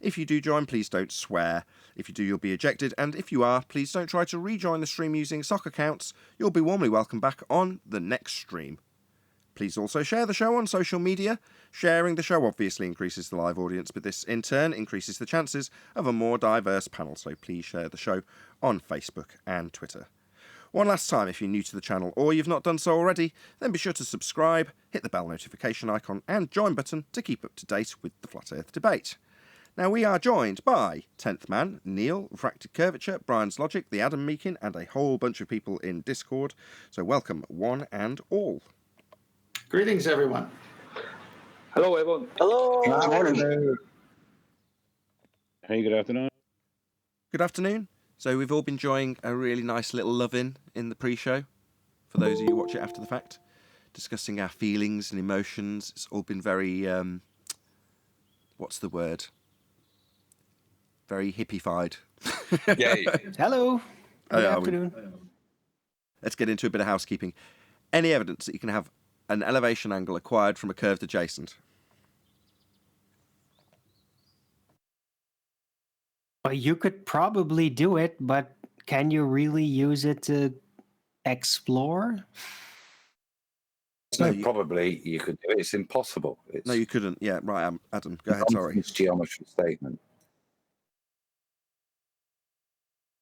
If you do join, please don't swear. If you do, you'll be ejected, and if you are, please don't try to rejoin the stream using sock accounts. You'll be warmly welcome back on the next stream. Please also share the show on social media. Sharing the show obviously increases the live audience, but this in turn increases the chances of a more diverse panel, so please share the show on Facebook and Twitter. One last time, if you're new to the channel or you've not done so already, then be sure to subscribe, hit the bell notification icon and join button to keep up to date with the Flat Earth Debate. Now we are joined by 10th Man, Neil, Refracted Curvature, Brian's Logic, the Adam Meakin, and a whole bunch of people in Discord, so welcome one and all. Greetings, everyone. Hello, everyone. Hello. Hey, good afternoon. Good afternoon. So we've all been enjoying a really nice little love-in the pre-show, for those of you who watch it after the fact, discussing our feelings and emotions. It's all been very, what's the word? Very hippified. Yay. Hello. Good afternoon. Let's get into a bit of housekeeping. Any evidence that you can have an elevation angle acquired from a curved adjacent? Well, you could probably do it, but can you really use it to explore? No, probably you could do it. It's impossible. No, you couldn't. Yeah, right, Adam. Go ahead, sorry. It's geometry statement.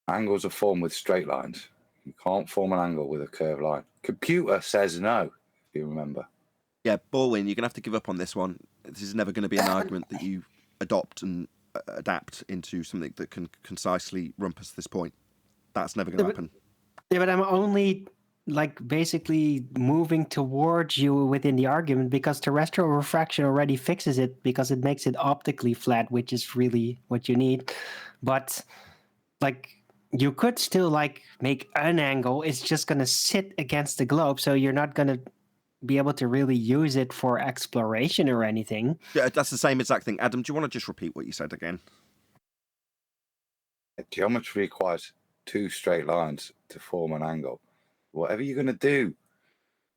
Angles are formed with straight lines. You can't form an angle with a curved line. Computer says no, if you remember. Yeah, Baldwin, you're going to have to give up on this one. This is never going to be an argument that you adopt and adapt into something that can concisely rumpus this point. That's never going to happen. Yeah, but I'm only basically moving towards you within the argument because terrestrial refraction already fixes it because it makes it optically flat, which is really what you need. But you could still make an angle. It's just going to sit against the globe, so you're not going to be able to really use it for exploration or anything. Yeah, that's the same exact thing. Adam, do you want to just repeat what you said again? Geometry requires two straight lines to form an angle. Whatever you're going to do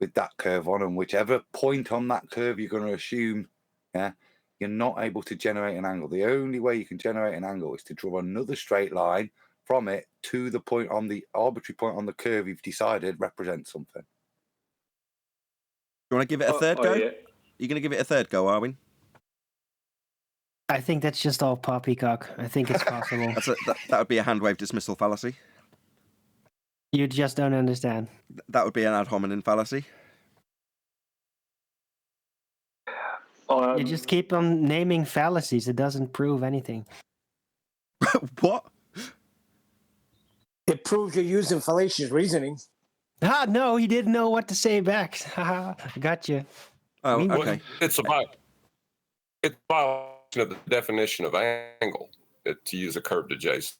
with that curve on, and whichever point on that curve you're going to assume, you're not able to generate an angle. The only way you can generate an angle is to draw another straight line from it to the point on the arbitrary point on the curve you've decided represents something. You want to give it a third go? Yeah. You're going to give it a third go, Arwin? I think that's just all poppycock. I think it's possible. That would be a hand wave dismissal fallacy. You just don't understand. That would be an ad hominem fallacy. You just keep on naming fallacies. It doesn't prove anything. What? It proves you're using fallacious reasoning. No, he didn't know what to say back. Got you. Oh, We- okay. It's a violation of the definition of angle to use a curved adjacent.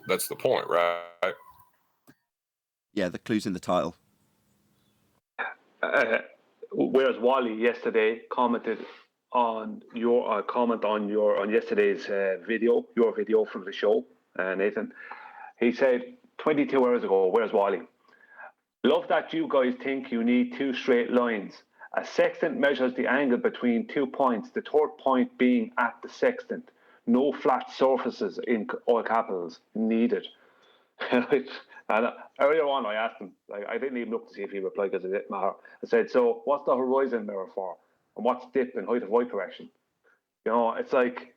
That's the point, right? Yeah, the clue's in the title. Whereas Wally yesterday commented on your comment on yesterday's video, your video from the show, Nathan. He said 22 hours ago, where's Wally? Love that you guys think you need two straight lines. A sextant measures the angle between 2 points, the third point being at the sextant. No flat surfaces in all capitals needed. And earlier on, I asked him, like, I didn't even look to see if he replied because it didn't matter. I said, so what's the horizon mirror for? And what's dip and height of y correction? You know, it's like,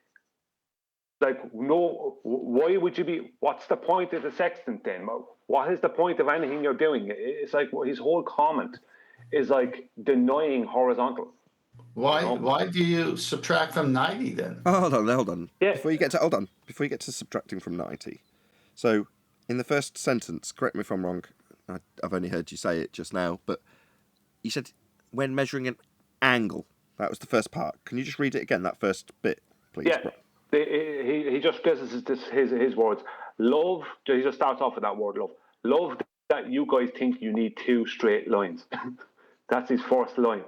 no, why would you be, what's the point of the sextant then? What is the point of anything you're doing? It's like his whole comment is like denying horizontal. Why do you subtract from 90 then? Oh, hold on. Yeah. Before you get to subtracting from 90. So, in the first sentence, correct me if I'm wrong, I've only heard you say it just now, but you said when measuring an angle. That was the first part. Can you just read it again, that first bit, please? Yeah. He just gives us his words. Love, he just starts off with that word, love. Love that you guys think you need two straight lines. That's his first line.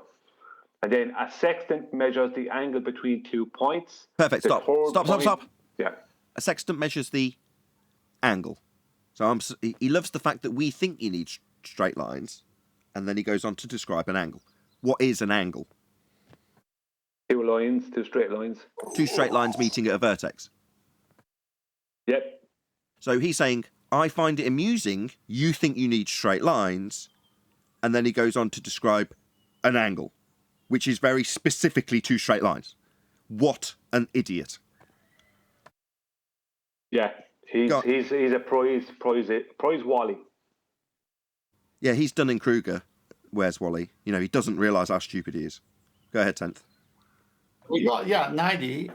And then a sextant measures the angle between 2 points. Perfect. Stop. Yeah. A sextant measures the angle. So he loves the fact that we think you need straight lines, and then he goes on to describe an angle. What is an angle? Two straight lines. Two straight lines meeting at a vertex. Yep. So he's saying, I find it amusing, you think you need straight lines, and then he goes on to describe an angle, which is very specifically two straight lines. What an idiot. Yeah, he's a prize Wally. Yeah, he's Dunning-Kruger. Where's Wally? You know, he doesn't realise how stupid he is. Go ahead, 10th. Well, yeah, 90.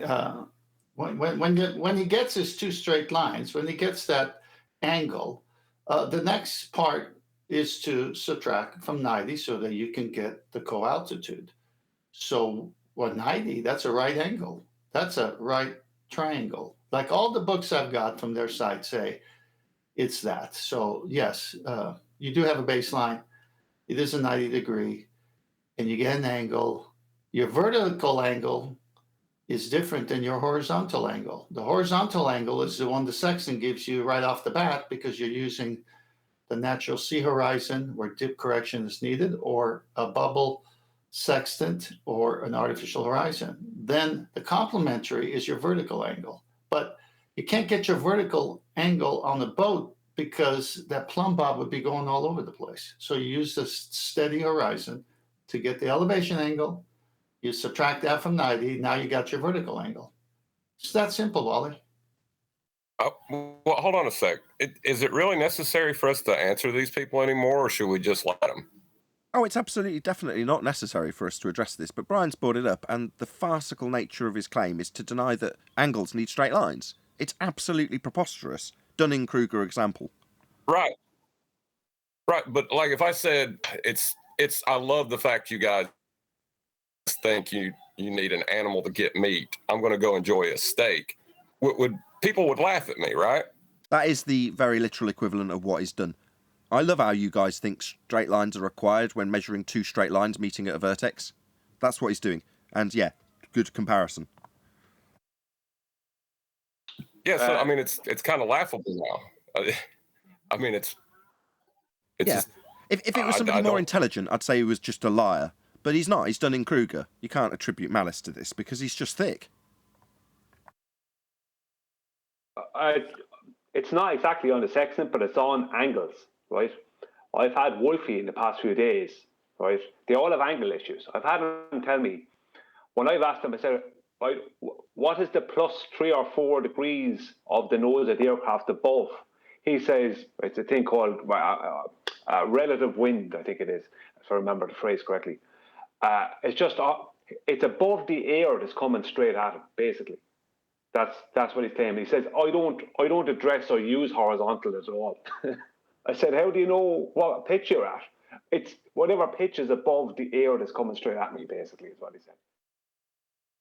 When he gets his two straight lines, when he gets that angle, the next part is to subtract from 90 so that you can get the co-altitude. So 90, that's a right angle. That's a right triangle. Like all the books I've got from their site say it's that. So yes, you do have a baseline. It is a 90 degree and you get an angle. Your vertical angle is different than your horizontal angle. The horizontal angle is the one the sextant gives you right off the bat because you're using the natural sea horizon where dip correction is needed, or a bubble sextant or an artificial horizon. Then the complementary is your vertical angle. But you can't get your vertical angle on the boat because that plumb bob would be going all over the place. So you use the steady horizon to get the elevation angle. You subtract that from 90, now you got your vertical angle. It's that simple, Wally. Well, hold on a sec. Is it really necessary for us to answer these people anymore, or should we just let them? Oh, it's absolutely, definitely not necessary for us to address this, but Brian's brought it up, and the farcical nature of his claim is to deny that angles need straight lines. It's absolutely preposterous. Dunning-Kruger example. Right, but like if I said it's I love the fact you guys think you need an animal to get meat. I'm going to go enjoy a steak. People would laugh at me, right? That is the very literal equivalent of what he's done. I love how you guys think straight lines are required when measuring two straight lines meeting at a vertex. That's what he's doing. And yeah, good comparison. Yeah, so I mean, it's kind of laughable now. I mean, it's yeah. Just, if it was somebody more intelligent, I'd say he was just a liar. But he's not. He's Dunning-Kruger. You can't attribute malice to this because he's just thick. It's not exactly on the sextant, but it's on angles, right? I've had Wolfie in the past few days, right? They all have angle issues. I've had him tell me, when I've asked him, I said, right, what is the plus 3 or 4 degrees of the nose of the aircraft above? He says, it's a thing called relative wind, I think it is, if I remember the phrase correctly. It's just, it's above the air that's coming straight at him, basically. That's what he's saying. He says, I don't address or use horizontal at all. I said, how do you know what pitch you're at? It's whatever pitch is above the air that's coming straight at me, basically, is what he said.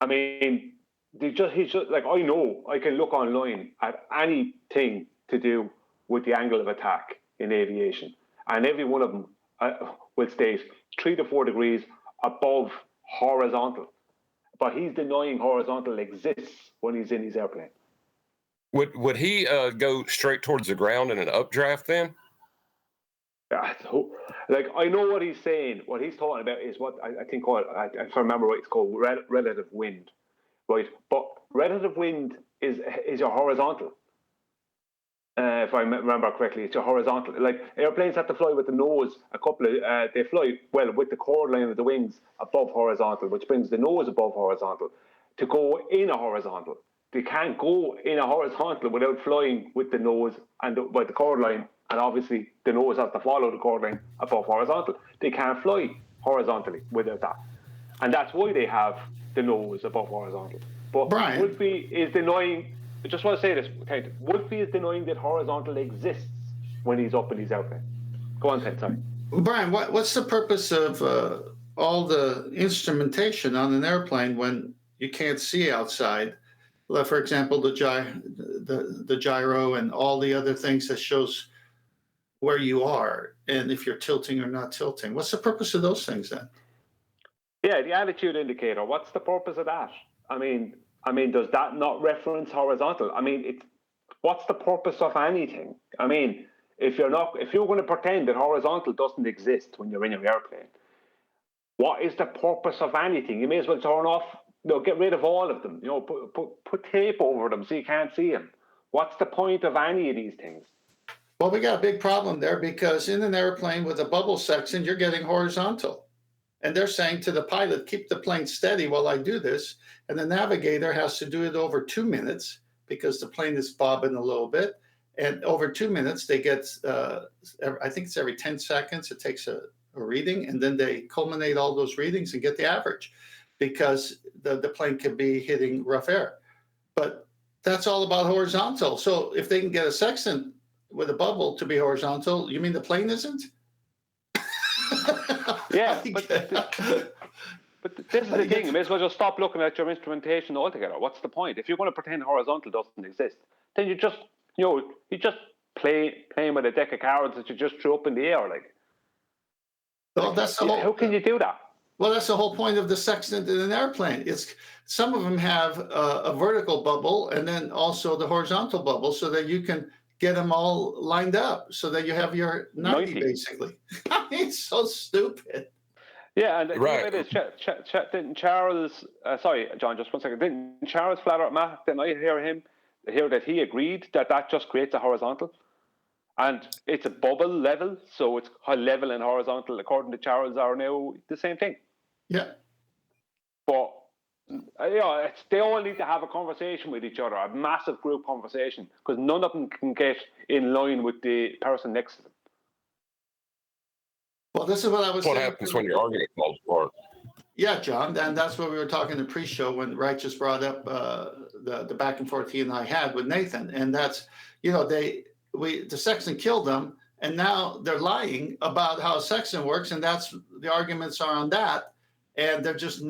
I mean, he's just like, I know I can look online at anything to do with the angle of attack in aviation, and every one of them will state 3 to 4 degrees above horizontal. But he's denying horizontal exists when he's in his airplane. Would he go straight towards the ground in an updraft then? Like, I know what he's saying. What he's talking about is what I think called, if I remember right, it's called relative wind, right? But relative wind is your horizontal. If I remember correctly, it's your horizontal. Like, airplanes have to fly with the nose they fly, well, with the chord line of the wings above horizontal, which brings the nose above horizontal to go in a horizontal. They can't go in a horizontal without flying with the nose and with the chord line, and obviously the nose has to follow the chord line above horizontal. They can't fly horizontally without that. And that's why they have the nose above horizontal. But Brian, Woodby is denying, I just want to say this, okay, Woodby is denying that horizontal exists when he's up in his airplane. Go on, Ted, sorry. Brian, what's the purpose of all the instrumentation on an airplane when you can't see outside? For example, the gyro and all the other things that shows where you are and if you're tilting or not tilting. What's the purpose of those things then? Yeah, the attitude indicator. What's the purpose of that? I mean, does that not reference horizontal? I mean, what's the purpose of anything? I mean, if you're going to pretend that horizontal doesn't exist when you're in your airplane, what is the purpose of anything? You may as well turn off, get rid of all of them. Put tape over them so you can't see them. What's the point of any of these things? Well, we got a big problem there because in an airplane with a bubble section, you're getting horizontal. And they're saying to the pilot, keep the plane steady while I do this. And the navigator has to do it over 2 minutes because the plane is bobbing a little bit. And over 2 minutes, they get, I think it's every 10 seconds, it takes a reading. And then they culminate all those readings and get the average because the plane can be hitting rough air. But that's all about horizontal. So if they can get a sextant with a bubble to be horizontal, you mean the plane isn't? Yeah, but this is the thing. You may as well just stop looking at your instrumentation altogether. What's the point? If you're going to pretend horizontal doesn't exist, then you just playing with a deck of cards that you just threw up in the air, like. Well, that's the whole. How can you do that? Well, that's the whole point of the sextant in an airplane. It's some of them have a vertical bubble and then also the horizontal bubble, so that you can get them all lined up, so that you have your 90 basically. I mean, it's so stupid. Yeah, and right. Didn't Charles? Sorry, John, just 1 second. Didn't Charles flat out Matt? Didn't I hear that he agreed that just creates a horizontal, and it's a bubble level, so it's high level and horizontal. According to Charles, are now the same thing. Yeah. But they all need to have a conversation with each other, a massive group conversation, because none of them can get in line with the person next to them. Well, this is what I was saying. What happens when your argument falls apart? Yeah, John, and that's what we were talking in the pre-show when Wright just brought up the back and forth he and I had with Nathan, and that's the sextant killed them, and now they're lying about how a sextant works, and that's the arguments are on that, and they're just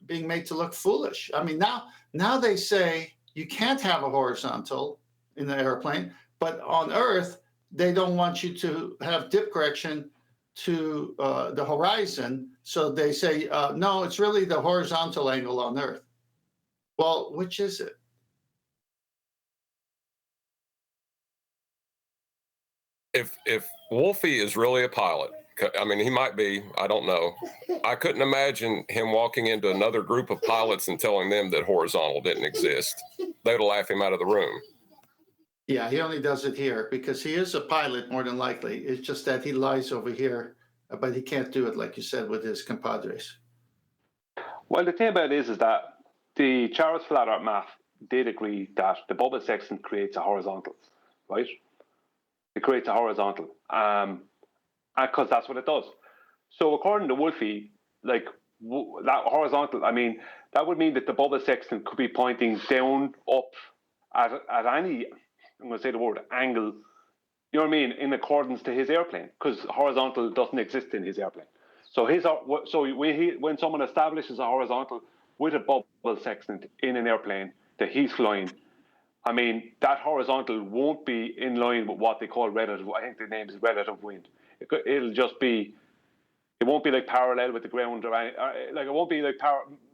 being made to look foolish. I mean, now they say you can't have a horizontal in the airplane, but on Earth they don't want you to have dip correction to the horizon, so they say no, it's really the horizontal angle on Earth. Well, which is it? If Wolfie is really a pilot, I mean, he might be, I don't know. I couldn't imagine him walking into another group of pilots and telling them that horizontal didn't exist. They'd laugh him out of the room. Yeah, he only does it here because he is a pilot more than likely. It's just that he lies over here, but he can't do it, like you said, with his compadres. Well, the thing about it is that the Charles Flat-Earth math did agree that the bubble sextant creates a horizontal, right? It creates a horizontal, because that's what it does. So according to Wolfie, like that horizontal, I mean, that would mean that the bubble sextant could be pointing down, up, at any, I'm going to say the word, angle You know what I mean? In accordance to his airplane, because horizontal doesn't exist in his airplane. So when someone establishes a horizontal with a bubble sextant in an airplane that he's flying, I mean, that horizontal won't be in line with what they call relative. I think the name is relative wind. It'll just be. It won't be like parallel with the ground, or like it won't be like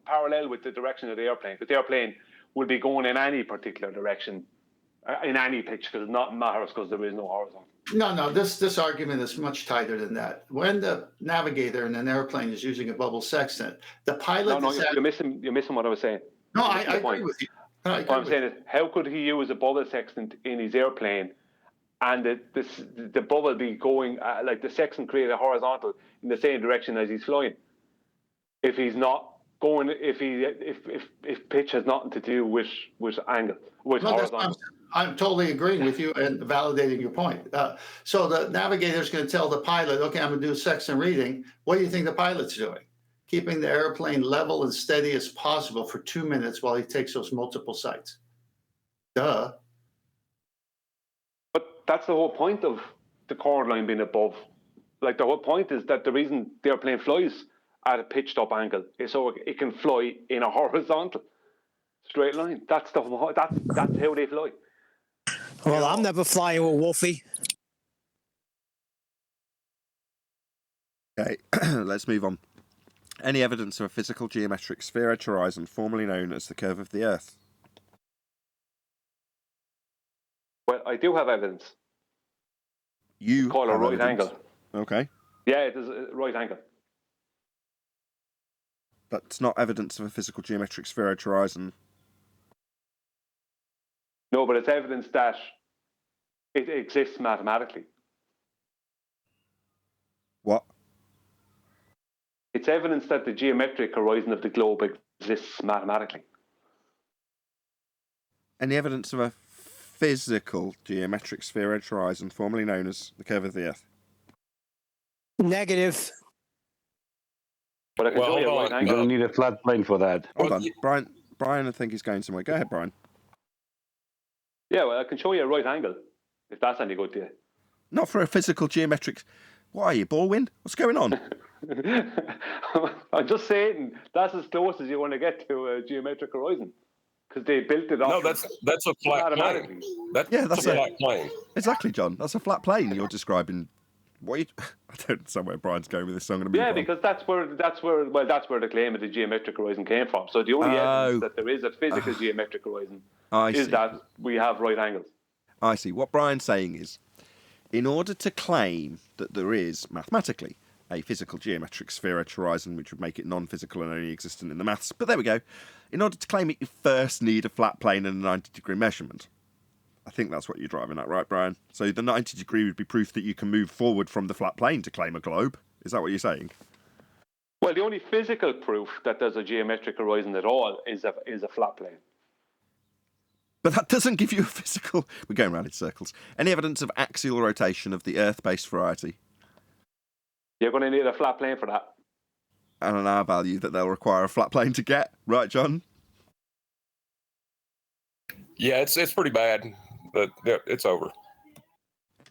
parallel with the direction of the airplane. But the airplane will be going in any particular direction, in any pitch, because it not matters because there is no horizontal. No, this argument is much tighter than that. When the navigator in an airplane is using a bubble sextant, the pilot. No, you're missing what I was saying. No, I agree with you. What I'm saying is, how could he use a bubble sextant in his airplane, and the bubble be going like the sextant create a horizontal in the same direction as he's flying? If he's not going, if pitch has nothing to do with angle, with horizontal. I'm totally agreeing with you and validating your point. So the navigator is going to tell the pilot, okay, I'm going to do a sextant reading. What do you think the pilot's doing? Keeping the airplane level and steady as possible for 2 minutes while he takes those multiple sites. Duh. But that's the whole point of the chord line being above. Like the whole point is that the reason the airplane flies at a pitched up angle is so it can fly in a horizontal straight line. That's how they fly. Well, I'm never flying with Wolfie. Okay, let's move on. Any evidence of a physical geometric spheroid horizon, formerly known as the curve of the Earth? Well, I do have evidence. You call a right evidence. angle. Okay. Yeah, it is a right angle. That's not evidence of a physical geometric spheroid horizon. No, but it's evidence that it exists mathematically. What? It's evidence that the geometric horizon of the globe exists mathematically. Any evidence of a physical geometric spheroid horizon, formerly known as the curve of the Earth? Negative. But I can show you a right You're angle. going to need a flat plane for that. Hold on. Brian, I think he's going somewhere. Go ahead, Brian. Yeah, well, I can show you a right angle, if that's any good to you. Not for a physical geometric... What are you, Baldwin? What's going on? I'm just saying, that's as close as you want to get to a geometric horizon. Because they built it off. No, that's a flat plane. That's a flat plane. Exactly, John. That's a flat plane you're describing. What I don't understand where Brian's going with this, so I'm going to move on. Because that's where the claim of the geometric horizon came from. So the only evidence that there is a physical geometric horizon is that we have right angles. I see. What Brian's saying is, in order to claim that there is, mathematically, a physical geometric spheroid horizon, which would make it non-physical and only existent in the maths, but there we go. In order to claim it, you first need a flat plane and a 90-degree measurement. I think that's what you're driving at, right, Brian? So the 90-degree would be proof that you can move forward from the flat plane to claim a globe. Is that what you're saying? Well, the only physical proof that there's a geometric horizon at all is a flat plane. But that doesn't give you a physical... We're going round in circles. Any evidence of axial rotation of the Earth-based variety? You're going to need a flat plane for that. And an R value that they'll require a flat plane to get. Right, John? Yeah, it's pretty bad, but yeah, it's over.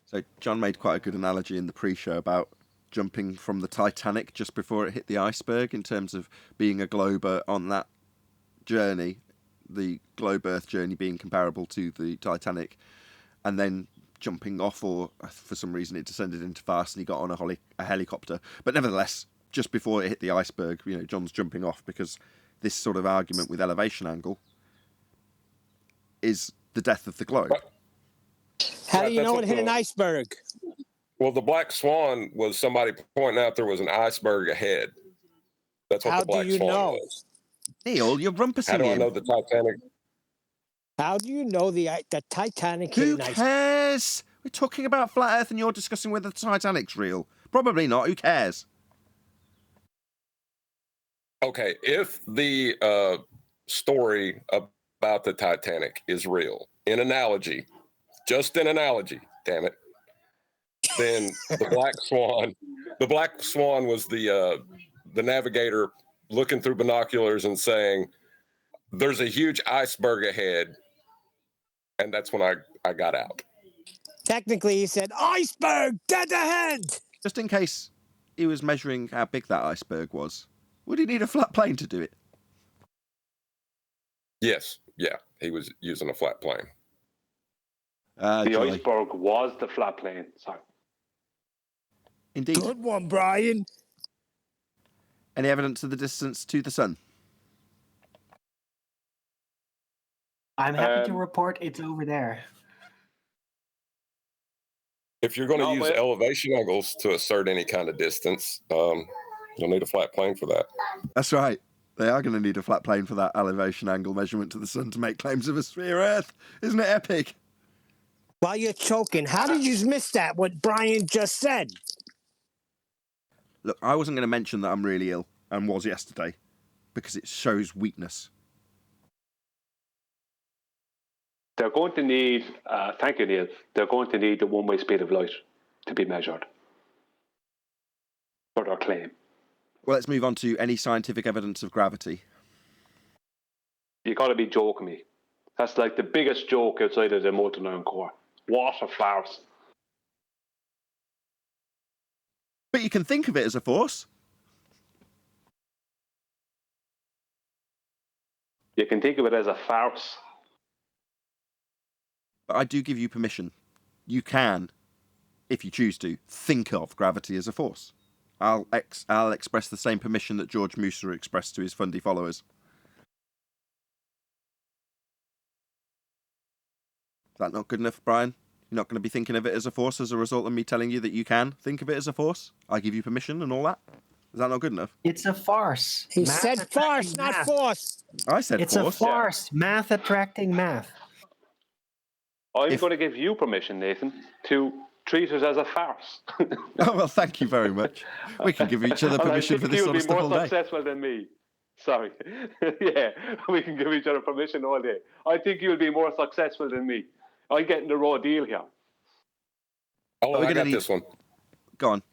So John made quite a good analogy in the pre-show about jumping from the Titanic just before it hit the iceberg in terms of being a glober on that journey, the globe Earth journey being comparable to the Titanic, and then jumping off, or for some reason it descended into fast and he got on a helicopter. But nevertheless, just before it hit the iceberg, John's jumping off because this sort of argument with elevation angle is the death of the globe. How do you know it hit an iceberg? Well, the black swan was somebody pointing out there was an iceberg ahead. That's what the black swan was. Neil, you're rumpusing How do I him. know the Titanic? How do you know the Titanic hit Who an iceberg? cares? We're talking about flat Earth and you're discussing whether the Titanic's real. Probably not. Who cares? Okay, if the story about the Titanic is real, in analogy, just an analogy, damn it, then the black swan was the navigator looking through binoculars and saying, "There's a huge iceberg ahead," and that's when I got out. Technically, he said, iceberg, dead ahead! Just in case he was measuring how big that iceberg was, would he need a flat plane to do it? Yes, yeah, he was using a flat plane. The Joy. iceberg was the flat plane. Sorry. Indeed. Good one, Brian. Any evidence of the distance to the sun? I'm happy to report it's over there. If you're going to use elevation angles to assert any kind of distance, you'll need a flat plane for that. That's right. They are going to need a flat plane for that elevation angle measurement to the sun to make claims of a sphere Earth. Isn't it epic? While you're choking, how did you miss that, what Brian just said? Look, I wasn't going to mention that I'm really ill, and was yesterday, because it shows weakness. They're going to need, thank you, Neil, they're going to need the one-way speed of light to be measured for their claim. Well, let's move on to any scientific evidence of gravity. You got to be joking me. That's like the biggest joke outside of the molten iron core. What a farce. But you can think of it as a force. You can think of it as a farce. But I do give you permission. You can, if you choose to, think of gravity as a force. I'll express the same permission that George Musa expressed to his Fundy followers. Is that not good enough, Brian? You're not going to be thinking of it as a force as a result of me telling you that you can think of it as a force? I give you permission and all that? Is that not good enough? It's a farce. He Math said farce, attracting not math. force. I said It's force. a farce. Math attracting math. I'm going to give you permission, Nathan, to treat it as a farce. Oh, well, thank you very much. We can give each other permission for this sort of stuff all you'll be more day. successful than me. Sorry. Yeah, we can give each other permission all day. I think you'll be more successful than me. I'm getting the raw deal here. Oh, I got this one. Go on.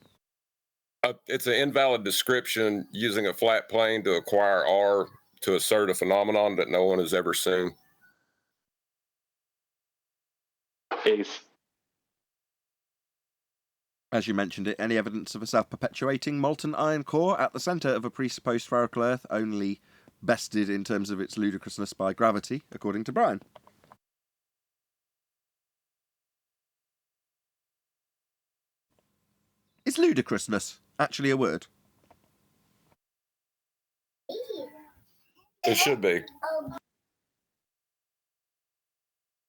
It's an invalid description using a flat plane to acquire R to assert a phenomenon that no one has ever seen. Ace. As you mentioned it, any evidence of a self-perpetuating molten iron core at the centre of a presupposed spherical Earth, only bested in terms of its ludicrousness by gravity, according to Brian. Is ludicrousness actually a word? It should be.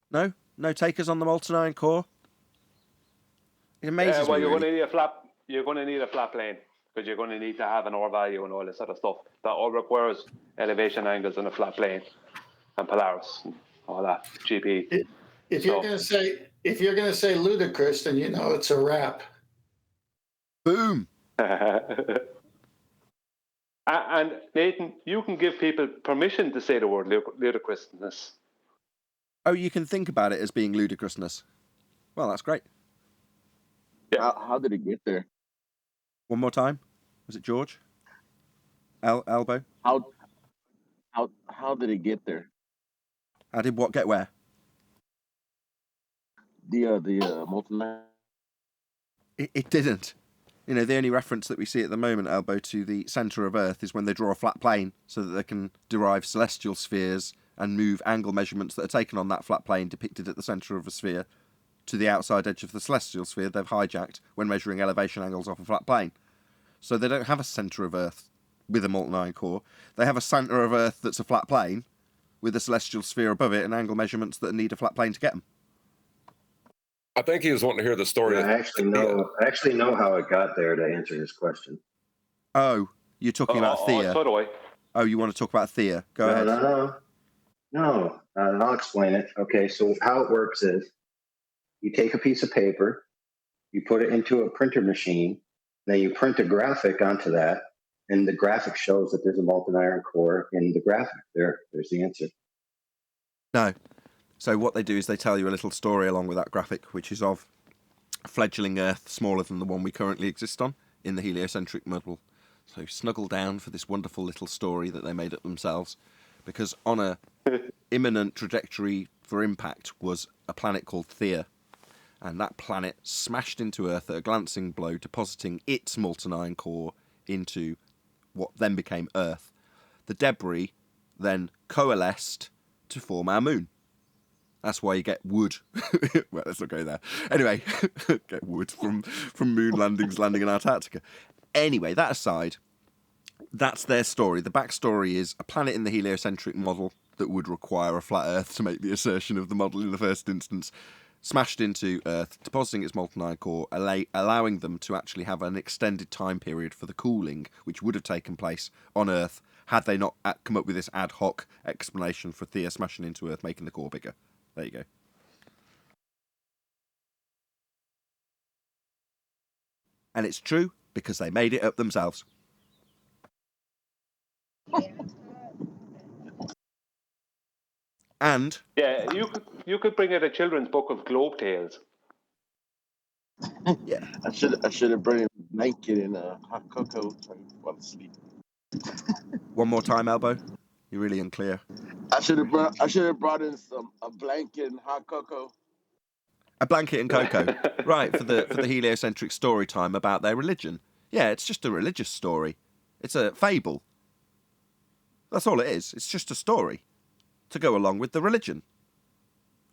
No? No takers on the molten iron core? It amazes Well, me, you're really. going to need a flat. You're going to need a flat plane because you're going to need to have an R value and all this sort of stuff. That all requires elevation angles and a flat plane and Polaris and all that. GP. If you're going to say ludicrous, then you know it's a wrap. Boom. And Nathan, you can give people permission to say the word ludicrousness. Oh, you can think about it as being ludicrousness. Well, that's great. Yeah. How did it get there? One more time. Was it George? Elbow? How did it get there? How did what get where? The molten. It didn't. You know, the only reference that we see at the moment, Elbow, to the centre of Earth is when they draw a flat plane so that they can derive celestial spheres and move angle measurements that are taken on that flat plane depicted at the centre of a sphere to the outside edge of the celestial sphere they've hijacked when measuring elevation angles off a flat plane. So they don't have a centre of Earth with a molten iron core. They have a centre of Earth that's a flat plane with a celestial sphere above it and angle measurements that need a flat plane to get them. I think he was wanting to hear the story. I actually know how it got there to answer his question. Oh, you're talking about Thea. So do I. Oh, you want to talk about Thea? Go ahead. No, I'll explain it. Okay, so how it works is you take a piece of paper, you put it into a printer machine, then you print a graphic onto that, and the graphic shows that there's a molten iron core in the graphic. There's the answer. No. So what they do is they tell you a little story along with that graphic, which is of a fledgling Earth smaller than the one we currently exist on in the heliocentric model. So snuggle down for this wonderful little story that they made up themselves, because on a imminent trajectory for impact was a planet called Thea. and that planet smashed into Earth at a glancing blow, depositing its molten iron core into what then became Earth. The debris then coalesced to form our moon. That's why you get wood. Well, let's not go there. Anyway, get wood from moon landings landing in Antarctica. Anyway, that aside, that's their story. The backstory is a planet in the heliocentric model that would require a flat Earth to make the assertion of the model in the first instance, smashed into Earth, depositing its molten iron core, allowing them to actually have an extended time period for the cooling, which would have taken place on Earth had they not come up with this ad hoc explanation for Theia smashing into Earth, making the core bigger. There you go. And it's true because they made it up themselves. And yeah, you could bring out a children's book of globe tales. Yeah, I should have brought a blanket and a hot cocoa so I can fall asleep. One more time, Elbow. You're really unclear. I should have brought in a blanket and hot cocoa. A blanket and cocoa. Right, for the heliocentric story time about their religion. Yeah, it's just a religious story. It's a fable. That's all it is. It's just a story to go along with the religion.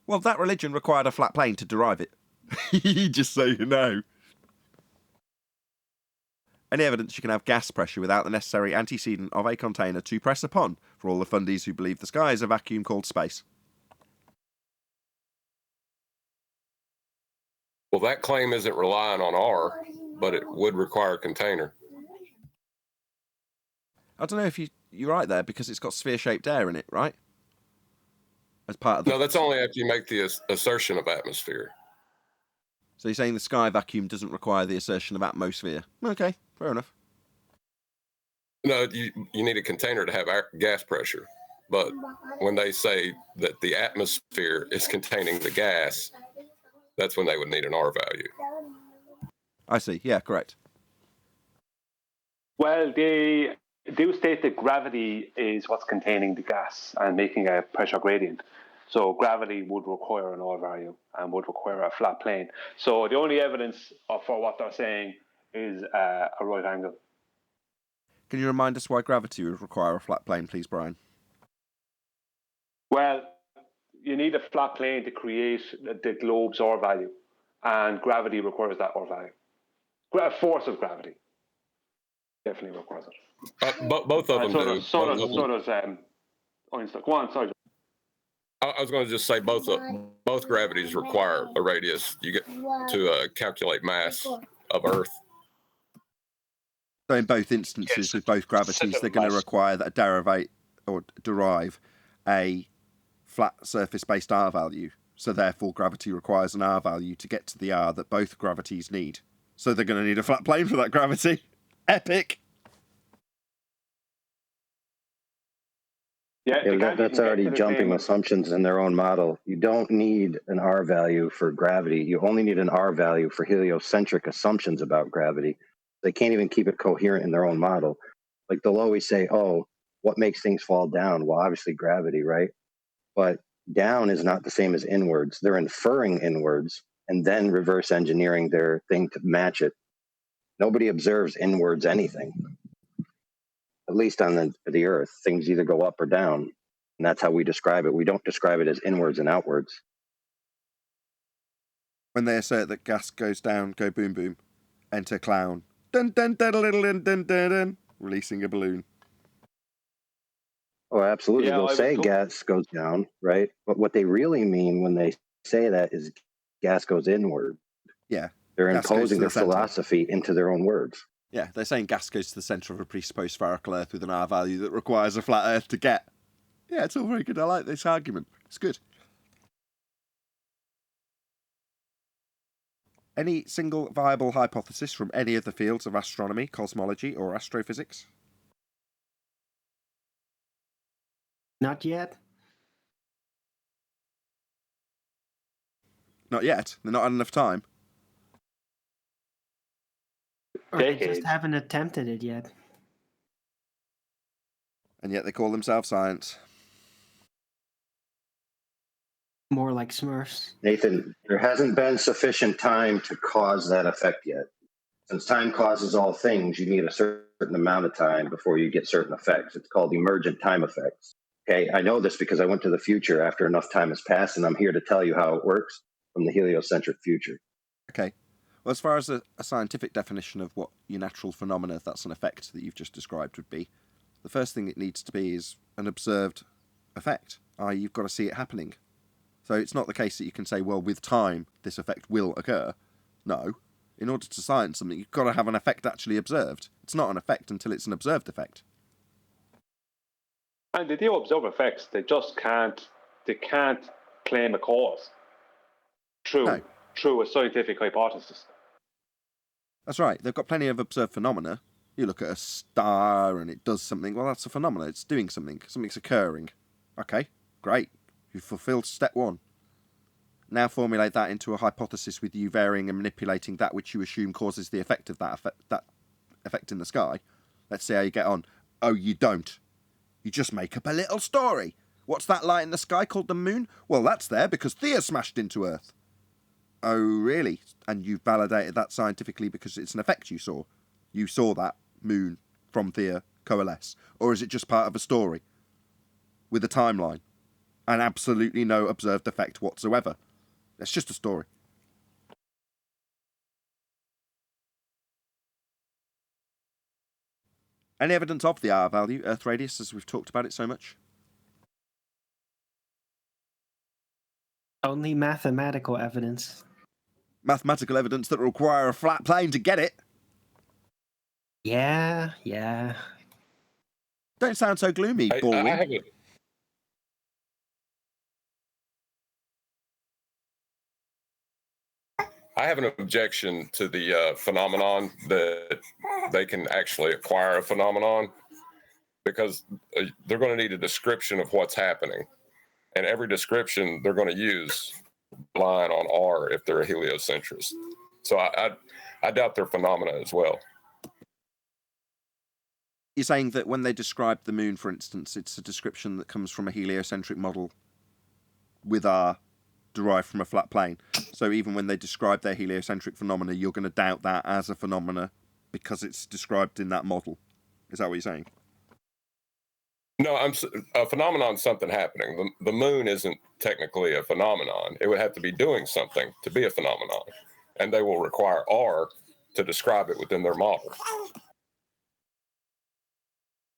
Well, that religion required a flat plane to derive it. Just so you know. Any evidence you can have gas pressure without the necessary antecedent of a container to press upon, for all the fundies who believe the sky is a vacuum called space. Well, that claim isn't relying on R, but it would require a container. I don't know if you're right there, because it's got sphere-shaped air in it, right? As part of the... No, that's only after you make the assertion of atmosphere. So you're saying the sky vacuum doesn't require the assertion of atmosphere? Okay, fair enough. No, you need a container to have gas pressure. But when they say that the atmosphere is containing the gas, that's when they would need an R value. I see. Yeah, correct. Well, they do state that gravity is what's containing the gas and making a pressure gradient. So gravity would require an R value and would require a flat plane. So the only evidence for what they're saying is a right angle. Can you remind us why gravity would require a flat plane, please, Brian? Well, you need a flat plane to create the globe's R value, and gravity requires that R value. Force of gravity definitely requires it. Both of them do. So does Einstein. Go on, sorry. I was going to just say both gravities require a radius. You get to calculate mass of Earth. So in both instances, with both gravities, they're going to require that derive a flat surface-based R value. So therefore, gravity requires an R value to get to the R that both gravities need. So they're going to need a flat plane for that gravity. Epic! Yeah, that's already jumping assumptions in their own model. You don't need an R value for gravity. You only need an R value for heliocentric assumptions about gravity. They can't even keep it coherent in their own model. Like they'll always say, oh, what makes things fall down? Well, obviously gravity, right? But down is not the same as inwards. They're inferring inwards and then reverse engineering their thing to match it. Nobody observes inwards anything. At least on the Earth, things either go up or down. And that's how we describe it. We don't describe it as inwards and outwards. When they assert that gas goes down, go boom boom, enter clown. Dun dun dun dun dun dun dun dun, releasing a balloon. Oh, absolutely. They'll say gas goes down, right? But what they really mean when they say that is gas goes inward. Yeah. They're imposing their philosophy into their own words. Yeah, they're saying gas goes to the centre of a presupposed spherical Earth with an R value that requires a flat Earth to get. Yeah, it's all very good. I like this argument. It's good. Any single viable hypothesis from any of the fields of astronomy, cosmology, or astrophysics? Not yet. Not yet. They're not had enough time. Or they just haven't attempted it yet. And yet they call themselves science. More like Smurfs. Nathan, there hasn't been sufficient time to cause that effect yet. Since time causes all things, you need a certain amount of time before you get certain effects. It's called emergent time effects. Okay, I know this because I went to the future after enough time has passed, and I'm here to tell you how it works from the heliocentric future. Okay. Well, as far as a scientific definition of what your natural phenomena, if that's an effect that you've just described, would be, the first thing it needs to be is an observed effect. You've got to see it happening. So it's not the case that you can say, well, with time, this effect will occur. No. In order to science something, you've got to have an effect actually observed. It's not an effect until it's an observed effect. And they do observe effects. They just can't claim a cause through a scientific hypothesis. That's right. They've got plenty of observed phenomena. You look at a star and it does something. Well, that's a phenomenon. It's doing something. Something's occurring. Okay, great. You've fulfilled step one. Now formulate that into a hypothesis with you varying and manipulating that which you assume causes the effect of that effect in the sky. Let's see how you get on. Oh, you don't. You just make up a little story. What's that light in the sky called the moon? Well, that's there because Thea smashed into Earth. Oh, really? And you've validated that scientifically because it's an effect you saw? You saw that moon from Thea coalesce? Or is it just part of a story with a timeline and absolutely no observed effect whatsoever? It's just a story. Any evidence of the R value, Earth radius, as we've talked about it so much? Only mathematical evidence. Mathematical evidence that require a flat plane to get it? Yeah. Don't sound so gloomy, Baldwin. I have an objection to the phenomenon that they can actually acquire a phenomenon, because they're going to need a description of what's happening. And every description they're going to use line on R if they're a heliocentrist. So I doubt their phenomena as well. You're saying that when they describe the moon, for instance, it's a description that comes from a heliocentric model with R derived from a flat plane. So even when they describe their heliocentric phenomena, you're going to doubt that as a phenomena because it's described in that model. Is that what you're saying? No, a phenomenon is something happening. The moon isn't technically a phenomenon. It would have to be doing something to be a phenomenon. And they will require R to describe it within their model.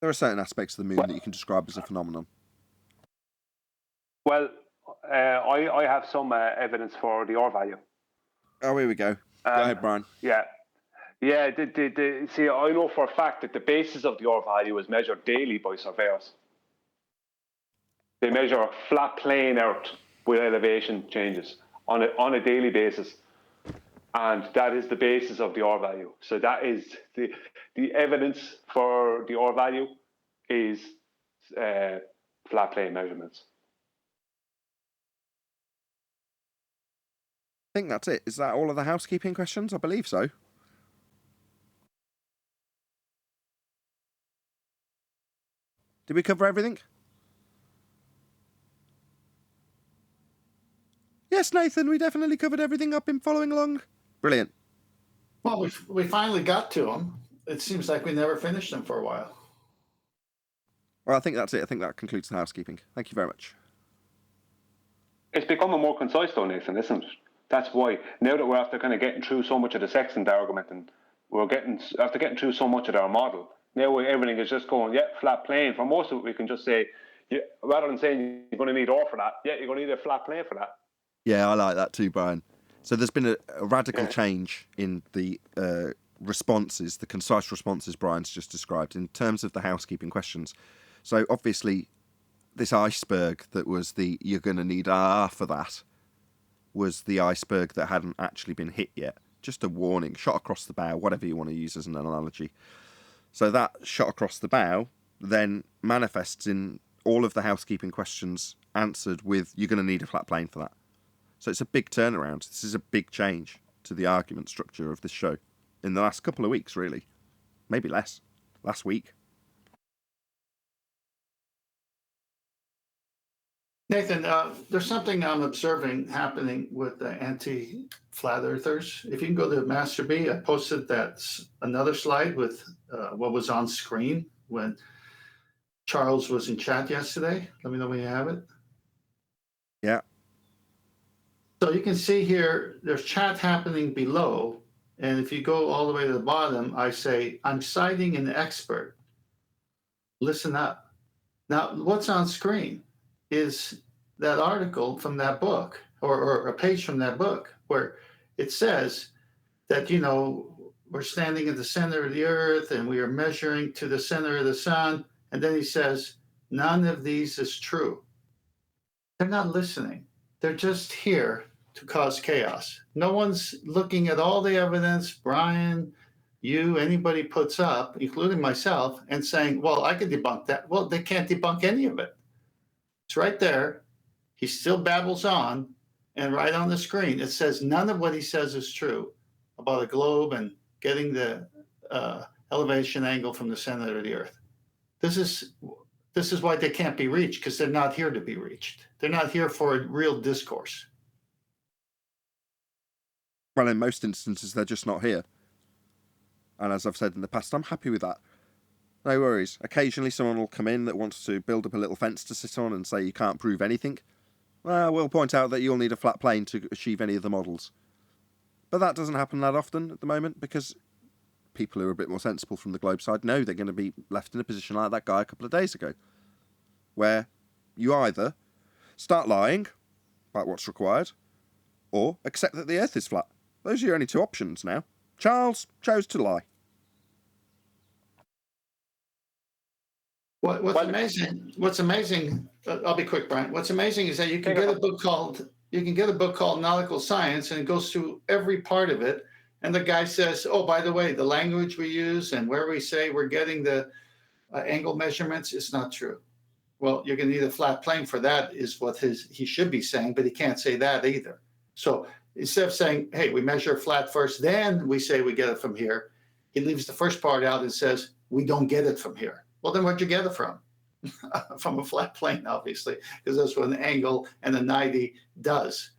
There are certain aspects of the moon that you can describe as a phenomenon. Well, I have some evidence for the R value. Oh, here we go. Go ahead, Brian. Yeah. See, I know for a fact that the basis of the R value is measured daily by surveyors. They measure a flat plane Earth with elevation changes on a daily basis, and that is the basis of the R value. So that is the evidence for the R value is flat plane measurements. I think that's it. Is that all of the housekeeping questions? I believe so. Did we cover everything? Yes, Nathan, we definitely covered everything. I've been following along. Brilliant. Well, we finally got to them. It seems like we never finished them for a while. Well, I think that's it. I think that concludes the housekeeping. Thank you very much. It's becoming more concise though, Nathan, isn't it? That's why, now that we're after kind of getting through so much of the sextant argument and we're after getting through so much of our model, now everything is just going, flat plane. For most of it, we can just say, rather than saying you're going to need R for that, you're going to need a flat plane for that. Yeah, I like that too, Brian. So there's been a radical change in the responses, the concise responses Brian's just described in terms of the housekeeping questions. So obviously, this iceberg that was you're going to need R for that was the iceberg that hadn't actually been hit yet. Just a warning, shot across the bow, whatever you want to use as an analogy. So that shot across the bow then manifests in all of the housekeeping questions answered with, you're going to need a flat plane for that. So it's a big turnaround. This is a big change to the argument structure of this show in the last couple of weeks, really. Maybe less. Last week. Nathan, there's something I'm observing happening with the anti-flat earthers. If you can go to Master B, I posted another slide with what was on screen when Charles was in chat yesterday. Let me know when you have it. Yeah. So you can see here, there's chat happening below. And if you go all the way to the bottom, I say, I'm citing an expert. Listen up. Now, what's on screen is that article from that book or a page from that book where it says that, we're standing at the center of the earth and we are measuring to the center of the sun. And then he says, none of these is true. They're not listening. They're just here to cause chaos. No one's looking at all the evidence Brian, you, anybody puts up, including myself, and saying, well, I can debunk that. Well, they can't debunk any of it. It's right there. He still babbles on, and right on the screen, it says none of what he says is true about a globe and getting the elevation angle from the center of the earth. This is why they can't be reached, because they're not here to be reached. They're not here for a real discourse. Well, in most instances, they're just not here. And as I've said in the past, I'm happy with that. No worries. Occasionally someone will come in that wants to build up a little fence to sit on and say you can't prove anything. Well, we'll point out that you'll need a flat plane to achieve any of the models. But that doesn't happen that often at the moment because people who are a bit more sensible from the globe side know they're going to be left in a position like that guy a couple of days ago, where you either start lying about what's required or accept that the Earth is flat. Those are your only two options now. Charles chose to lie. What's amazing, I'll be quick, Brian. What's amazing is that you can get a book called Nautical Science, and it goes through every part of it. And the guy says, oh, by the way, the language we use and where we say we're getting the angle measurements is not true. Well, you're going to need a flat plane for that is what he should be saying, but he can't say that either. So instead of saying, hey, we measure flat first, then we say we get it from here, he leaves the first part out and says, we don't get it from here. Well, then where'd you get it from? From a flat plane, obviously, because that's what an angle and a 90 does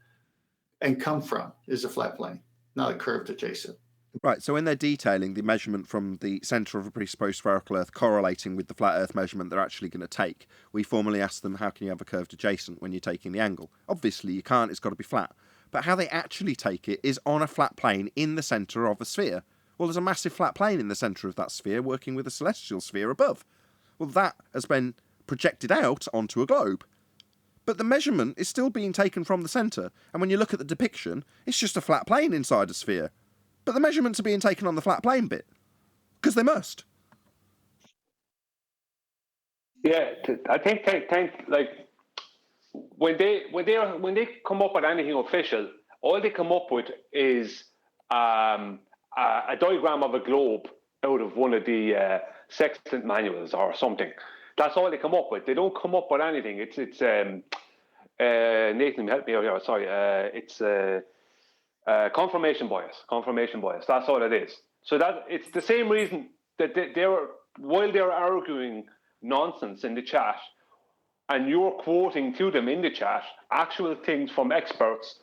and come from is a flat plane, not a curved adjacent. Right, so when they're detailing the measurement from the centre of a presupposed spherical Earth correlating with the flat Earth measurement they're actually going to take, we formally ask them, how can you have a curved adjacent when you're taking the angle? Obviously you can't, it's got to be flat. But how they actually take it is on a flat plane in the centre of a sphere. Well, there's a massive flat plane in the centre of that sphere working with a celestial sphere above. Well, that has been projected out onto a globe. But the measurement is still being taken from the centre, and when you look at the depiction, it's just a flat plane inside a sphere. But the measurements are being taken on the flat plane bit. Because they must. Yeah, I think like when they come up with anything official, all they come up with is a diagram of a globe out of one of the sextant manuals or something. That's all they come up with. They don't come up with anything. It's Nathan, help me out here. Sorry, it's confirmation bias. Confirmation bias. That's all it is. So that it's the same reason that while they're arguing nonsense in the chat, and you're quoting to them in the chat actual things from experts,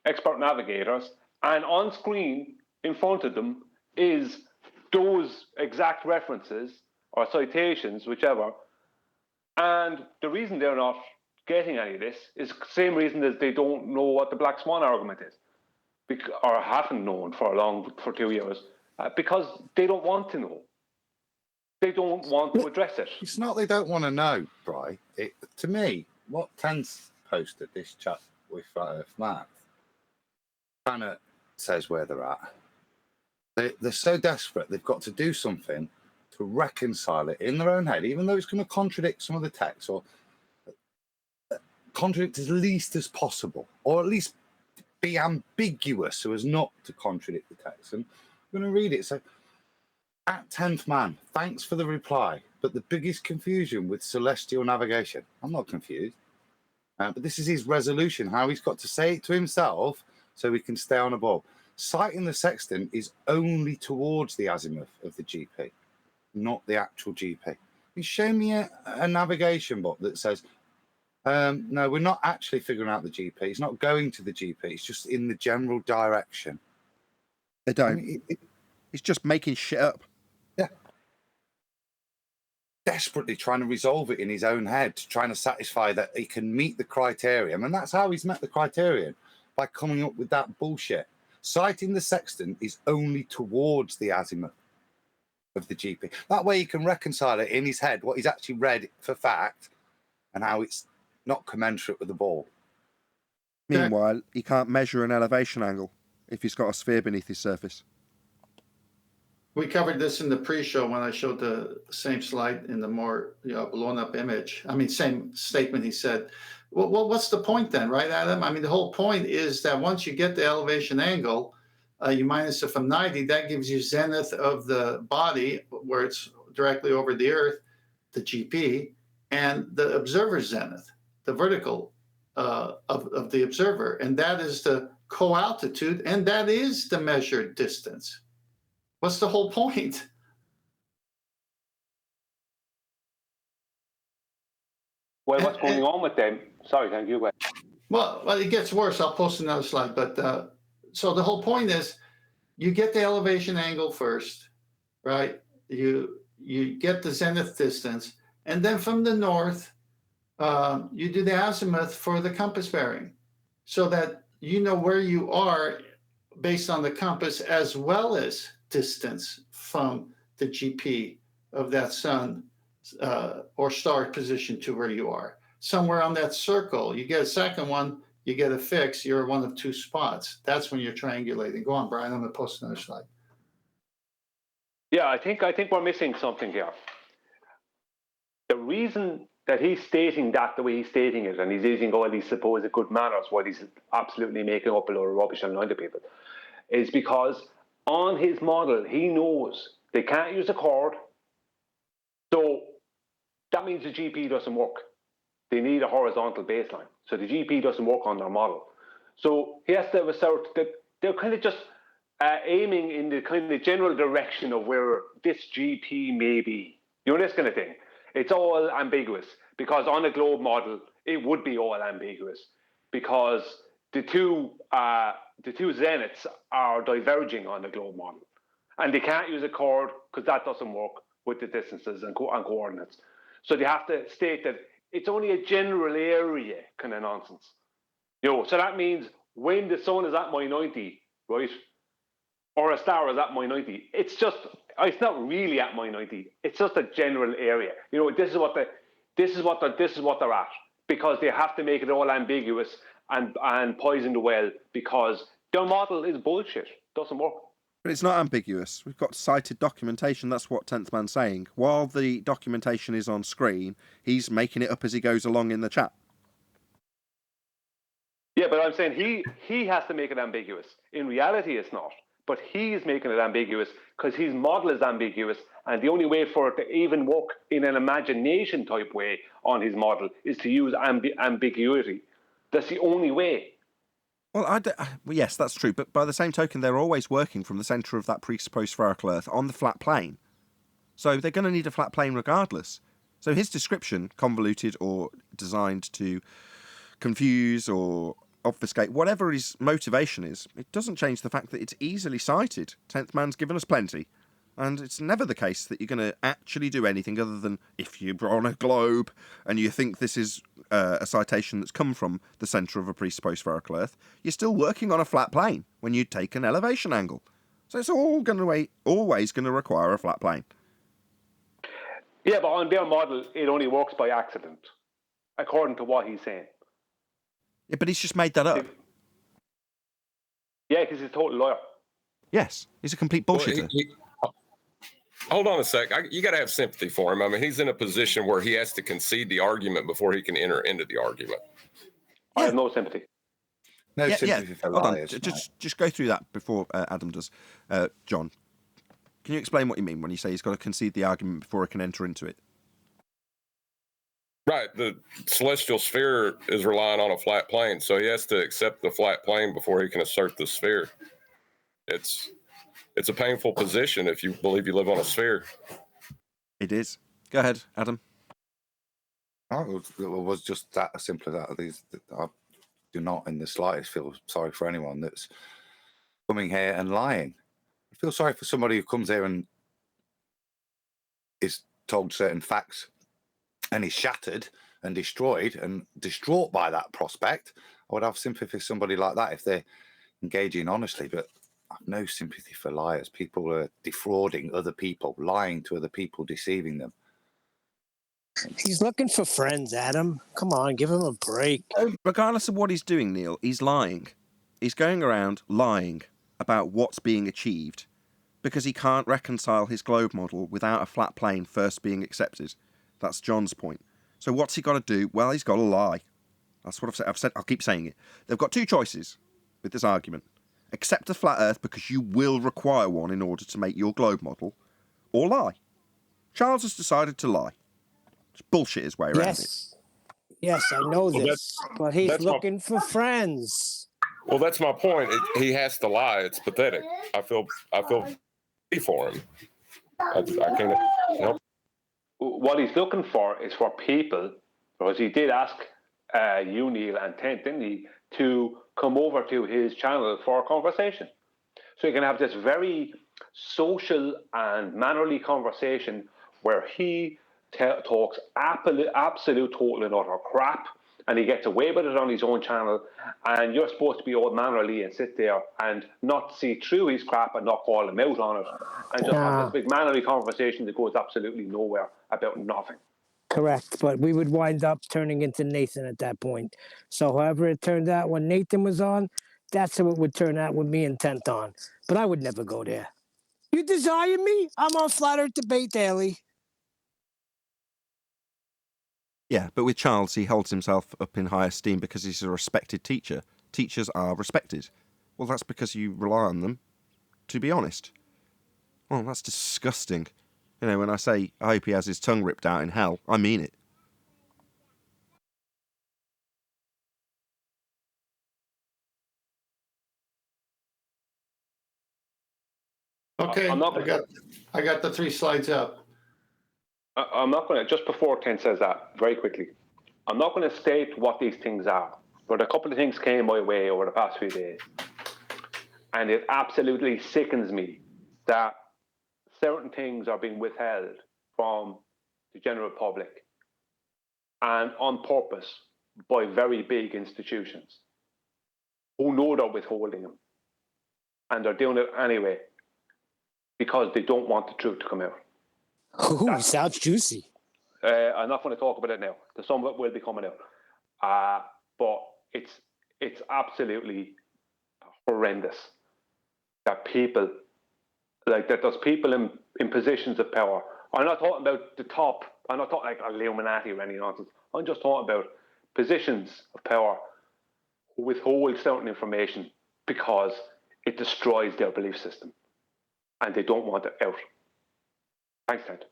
expert navigators, and on screen in front of them is those exact references or citations, whichever. And the reason they're not getting any of this is the same reason as they don't know what the black swan argument is, or haven't known for 2 years, because they don't want to know. They don't want to address it. It's not they don't want to know, Bri. To me, what Ten's posted, this chat with Flat Earth Math, kind of says where they're at. They're so desperate, they've got to do something to reconcile it in their own head, even though it's going to contradict some of the text, or contradict as least as possible, or at least be ambiguous so as not to contradict the text. And I'm going to read it. So, at 10th man, thanks for the reply, but the biggest confusion with celestial navigation. I'm not confused. But this is his resolution, how he's got to say it to himself so he can stay on a ball. Sighting the sextant is only towards the azimuth of the GP, not the actual GP. He's shown me a navigation book that says No, we're not actually figuring out the GP. It's not going to the GP. It's just in the general direction. They don't. I mean, It's just making shit up. Yeah. Desperately trying to resolve it in his own head, trying to satisfy that he can meet the criterion. And that's how he's met the criterion, by coming up with that bullshit. Citing the sextant is only towards the azimuth of the GP. That way he can reconcile it in his head, what he's actually read for fact, and how it's not commensurate with the ball. Meanwhile, he can't measure an elevation angle if he's got a sphere beneath his surface. We covered this in the pre-show when I showed the same slide in the more blown-up image. I mean, same statement he said. Well, what's the point then, right, Adam? I mean, the whole point is that once you get the elevation angle, you minus it from 90, that gives you zenith of the body, where it's directly over the Earth, the GP, and the observer's zenith, the vertical of the observer. And that is the co-altitude, and that is the measured distance. What's the whole point? Well, what's going on with them? Sorry, thank you. Well, it gets worse. I'll post another slide. But so the whole point is, you get the elevation angle first, right? You get the zenith distance, and then from the north, you do the azimuth for the compass bearing, so that you know where you are based on the compass, as well as distance from the GP of that sun or star position to where you are. Somewhere on that circle, you get a second one, you get a fix, you're one of two spots. That's when you're triangulating. Go on, Brian, I'm going to post another slide. Yeah, I think we're missing something here. The reason that he's stating that the way he's stating it, and he's using all these supposed good manners while he's absolutely making up a load of rubbish and lying to people, is because on his model, he knows they can't use a chord. So that means the GP doesn't work. They need a horizontal baseline. So the GP doesn't work on their model. So he has to assert that they're kind of just aiming in the kind of general direction of where this GP may be. You know, this kind of thing. It's all ambiguous, because on a globe model, it would be all ambiguous, because the two zeniths are diverging on the globe model, and they can't use a chord because that doesn't work with the distances and coordinates. So they have to state that it's only a general area kind of nonsense. You know, so that means when the sun is at -90, right, or a star is at -90, it's not really at -90. It's just a general area. You know, this is what they're at, because they have to make it all ambiguous and poison the well, because their model is bullshit. Doesn't work. But it's not ambiguous. We've got cited documentation. That's what 10th Man's saying. While the documentation is on screen, he's making it up as he goes along in the chat. Yeah, but I'm saying he has to make it ambiguous. In reality, it's not. But he's making it ambiguous because his model is ambiguous, and the only way for it to even work in an imagination type way on his model is to use ambiguity. That's the only way. Well, yes, that's true. But by the same token, they're always working from the centre of that presupposed spherical Earth on the flat plane. So they're going to need a flat plane regardless. So his description, convoluted or designed to confuse or obfuscate, whatever his motivation is, it doesn't change the fact that it's easily cited. 10th Man's given us plenty. And it's never the case that you're going to actually do anything other than if you're on a globe and you think this is a citation that's come from the centre of a presupposed spherical Earth, you're still working on a flat plane when you take an elevation angle. So it's always going to require a flat plane. Yeah, but on their model, it only works by accident, according to what he's saying. Yeah, but he's just made that up. Yeah, because he's a total liar. Yes, he's a complete bullshitter. Hold on a sec. You got to have sympathy for him. I mean, he's in a position where he has to concede the argument before he can enter into the argument. I have no sympathy. No sympathy for Hold on. liars. Just go through that before Adam does. John, can you explain what you mean when you say he's got to concede the argument before he can enter into it? Right. The celestial sphere is relying on a flat plane, so he has to accept the flat plane before he can assert the sphere. It's a painful position if you believe you live on a sphere. It is. Go ahead, Adam. Oh, it was just that as simple as that. I do not in the slightest feel sorry for anyone that's coming here and lying. I feel sorry for somebody who comes here and is told certain facts and is shattered and destroyed and distraught by that prospect. I would have sympathy for somebody like that if they're engaging honestly, but I have no sympathy for liars. People are defrauding other people, lying to other people, deceiving them. He's looking for friends, Adam. Come on, give him a break. Regardless of what he's doing, Neil, he's lying. He's going around lying about what's being achieved because he can't reconcile his globe model without a flat plane first being accepted. That's John's point. So what's he got to do? Well, he's got to lie. That's what I've said. I'll keep saying it. They've got two choices with this argument. Accept a flat Earth because you will require one in order to make your globe model, or lie. Charles has decided to lie. It's bullshit his way around it. Yes, I know this, but he's looking for friends. Well, that's my point. He has to lie. It's pathetic. I feel pity for him. I can't help. What he's looking for is for people, because he did ask you, Neil, and Tent, didn't he, to come over to his channel for a conversation. So you can have this very social and mannerly conversation where he talks absolute total and utter crap, and he gets away with it on his own channel, and you're supposed to be all mannerly and sit there and not see through his crap and not call him out on it, and just have this big mannerly conversation that goes absolutely nowhere about nothing. Correct, but we would wind up turning into Nathan at that point. So however it turned out when Nathan was on, that's how it would turn out with me and Tent on. But I would never go there. You desire me? I'm on Flat Earth Debate Daily. Yeah, but with Charles, he holds himself up in high esteem because he's a respected teacher. Teachers are respected. Well, that's because you rely on them to be honest. Well, that's disgusting. You know, when I say I hope he has his tongue ripped out in hell, I mean it. Okay, I got the 3 slides up. I'm not going to, just before Ken says that, very quickly, I'm not going to state what these things are, but a couple of things came my way over the past few days. And it absolutely sickens me that certain things are being withheld from the general public, and on purpose by very big institutions who know they're withholding them. And they're doing it anyway because they don't want the truth to come out. Ooh, sounds juicy. I'm not going to talk about it now. Some of it will be coming out. But it's absolutely horrendous that people, like that there's people in positions of power. I'm not talking about the top. I'm not talking like Illuminati or any nonsense. I'm just talking about positions of power who withhold certain information because it destroys their belief system and they don't want it out. Thanks, Ted.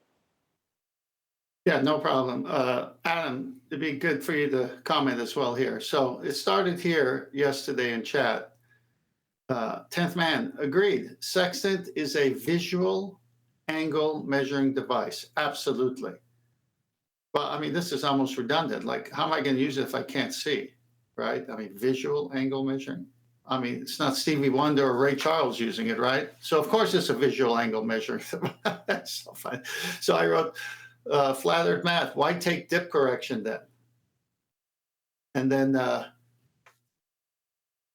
Yeah, no problem. Adam, it'd be good for you to comment as well here. So it started here yesterday in chat. 10th man, agreed. Sextant is a visual angle measuring device. Absolutely. Well, I mean, this is almost redundant. Like, how am I going to use it if I can't see, right? I mean, visual angle measuring. I mean, it's not Stevie Wonder or Ray Charles using it, right? So, of course, it's a visual angle measuring device. That's so funny. So I wrote, Flat Earth Math, why take dip correction then? And then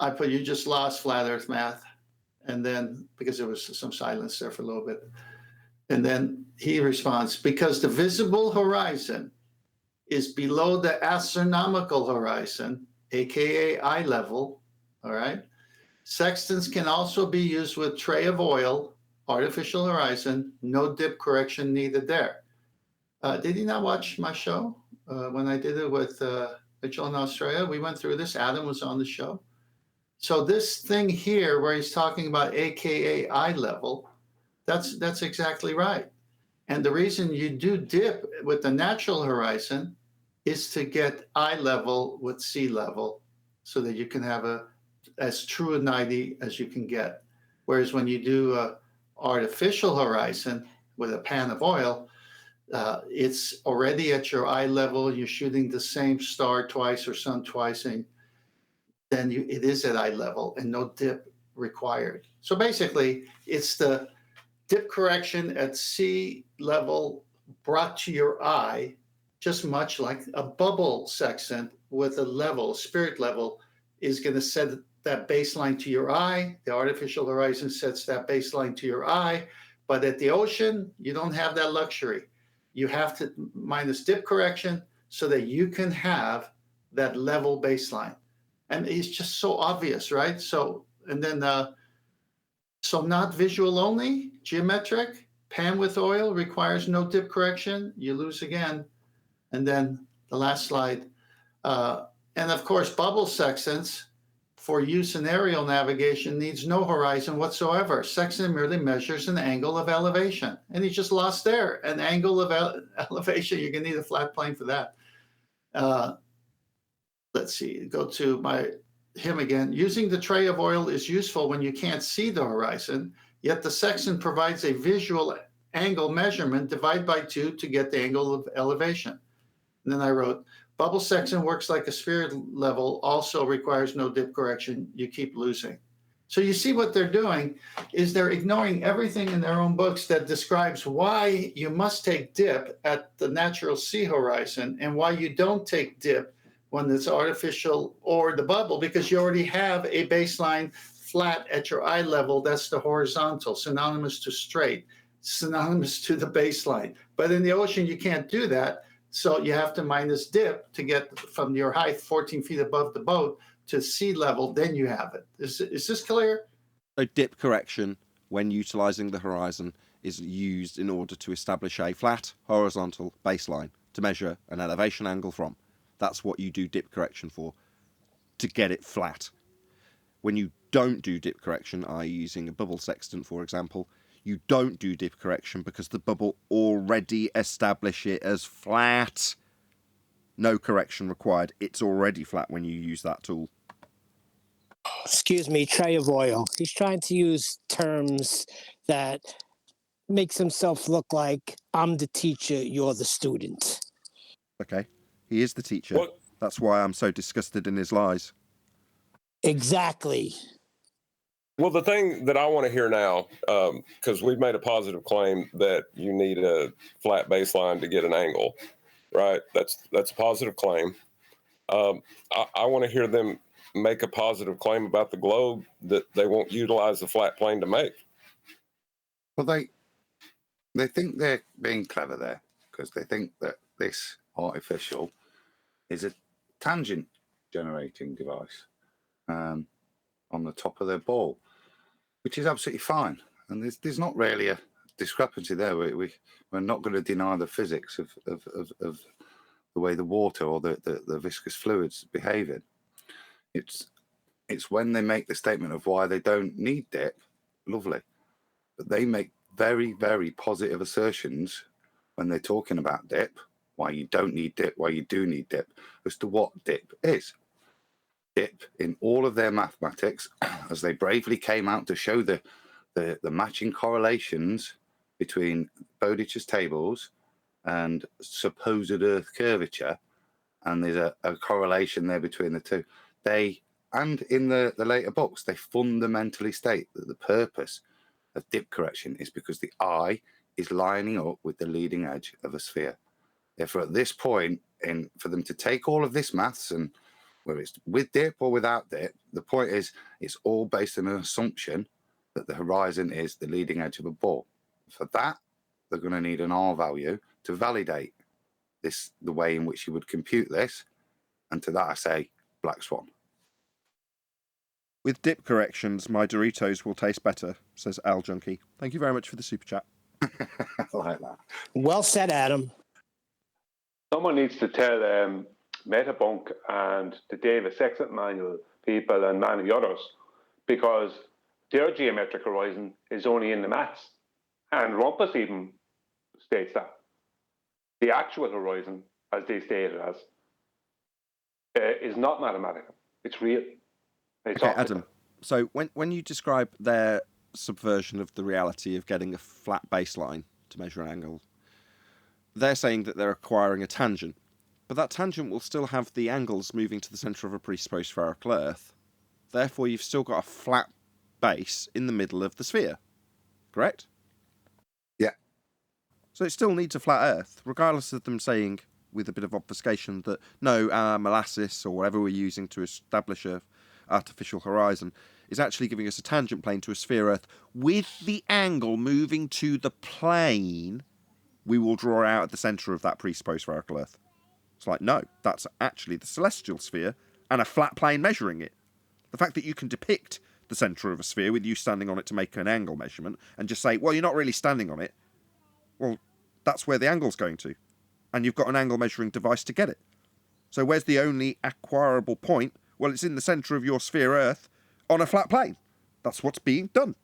I put, you just lost Flat Earth Math. And then, because there was some silence there for a little bit. And then he responds, because the visible horizon is below the astronomical horizon, AKA eye level, all right? Sextants can also be used with tray of oil, artificial horizon, no dip correction needed there. Did he not watch my show when I did it with Mitchell in Australia? We went through this. Adam was on the show. So this thing here where he's talking about AKA eye level, that's exactly right. And the reason you do dip with the natural horizon is to get eye level with sea level so that you can have as true a 90 as you can get. Whereas when you do a artificial horizon with a pan of oil, it's already at your eye level. You're shooting the same star twice or sun twice, and then it is at eye level and no dip required. So basically, it's the dip correction at sea level brought to your eye, just much like a bubble sextant with a level, spirit level, is going to set that baseline to your eye. The artificial horizon sets that baseline to your eye. But at the ocean, you don't have that luxury. You have to minus dip correction so that you can have that level baseline. And it's just so obvious, right? So, and then, so not visual only, geometric, pan with oil requires no dip correction. You lose again. And then the last slide. And of course, bubble sextants for use in aerial navigation needs no horizon whatsoever. Sextant merely measures an angle of elevation. And he just lost there. An angle of elevation, you're going to need a flat plane for that. Let's see, go to him again. Using the tray of oil is useful when you can't see the horizon, yet the sextant provides a visual angle measurement, divide by 2 to get the angle of elevation. And then I wrote, bubble sextant works like a spirit level, also requires no dip correction. You keep losing. So you see what they're doing is they're ignoring everything in their own books that describes why you must take dip at the natural sea horizon and why you don't take dip when it's artificial or the bubble, because you already have a baseline flat at your eye level. That's the horizontal, synonymous to straight, synonymous to the baseline. But in the ocean, you can't do that. So you have to minus dip to get from your height 14 feet above the boat to sea level, then you have it. Is this clear? So dip correction, when utilizing the horizon, is used in order to establish a flat horizontal baseline to measure an elevation angle from. That's what you do dip correction for, to get it flat. When you don't do dip correction, i.e. using a bubble sextant, for example, you don't do dip correction because the bubble already established it as flat. No correction required. It's already flat when you use that tool. Excuse me, tray of oil. He's trying to use terms that makes himself look like I'm the teacher, you're the student. Okay. He is the teacher. What? That's why I'm so disgusted in his lies. Exactly. Well, the thing that I want to hear now, because we've made a positive claim that you need a flat baseline to get an angle, right? That's a positive claim. I want to hear them make a positive claim about the globe that they won't utilize the flat plane to make. Well, they think they're being clever there because they think that this artificial is a tangent generating device on the top of their ball, which is absolutely fine. And there's not really a discrepancy there. We're not going to deny the physics of the way the water or the viscous fluids behaving. It's when they make the statement of why they don't need dip, lovely. But they make very, very positive assertions when they're talking about dip, why you don't need dip, why you do need dip, as to what dip is. Dip in all of their mathematics, as they bravely came out to show the matching correlations between Bowditch's tables and supposed Earth curvature, and there's a correlation there between the two. And in the later books, they fundamentally state that the purpose of dip correction is because the eye is lining up with the leading edge of a sphere. Therefore, at this point, for them to take all of this maths, and whether it's with dip or without dip, the point is it's all based on an assumption that the horizon is the leading edge of a ball. For that, they're going to need an R value to validate the way in which you would compute this. And to that, I say black swan. With dip corrections, my Doritos will taste better, says Al Junkie. Thank you very much for the super chat. I like that. Well said, Adam. Someone needs to tell Metabunk and the David Sextant Manual people and many others, because their geometric horizon is only in the maths. And Rumpus even states that. The actual horizon, as they state it as, is not mathematical. It's real. Okay, Adam, so when you describe their subversion of the reality of getting a flat baseline to measure an angle, they're saying that they're acquiring a tangent, but that tangent will still have the angles moving to the centre of a presupposed spherical Earth. Therefore, you've still got a flat base in the middle of the sphere. Correct? Yeah. So it still needs a flat Earth, regardless of them saying, with a bit of obfuscation, that no, our molasses or whatever we're using to establish a artificial horizon is actually giving us a tangent plane to a sphere Earth with the angle moving to the plane we will draw out at the centre of that presupposed spherical Earth. It's like, no, that's actually the celestial sphere and a flat plane measuring it. The fact that you can depict the centre of a sphere with you standing on it to make an angle measurement and just say, well, you're not really standing on it. Well, that's where the angle's going to. And you've got an angle measuring device to get it. So where's the only acquirable point? Well, it's in the centre of your sphere Earth on a flat plane. That's what's being done.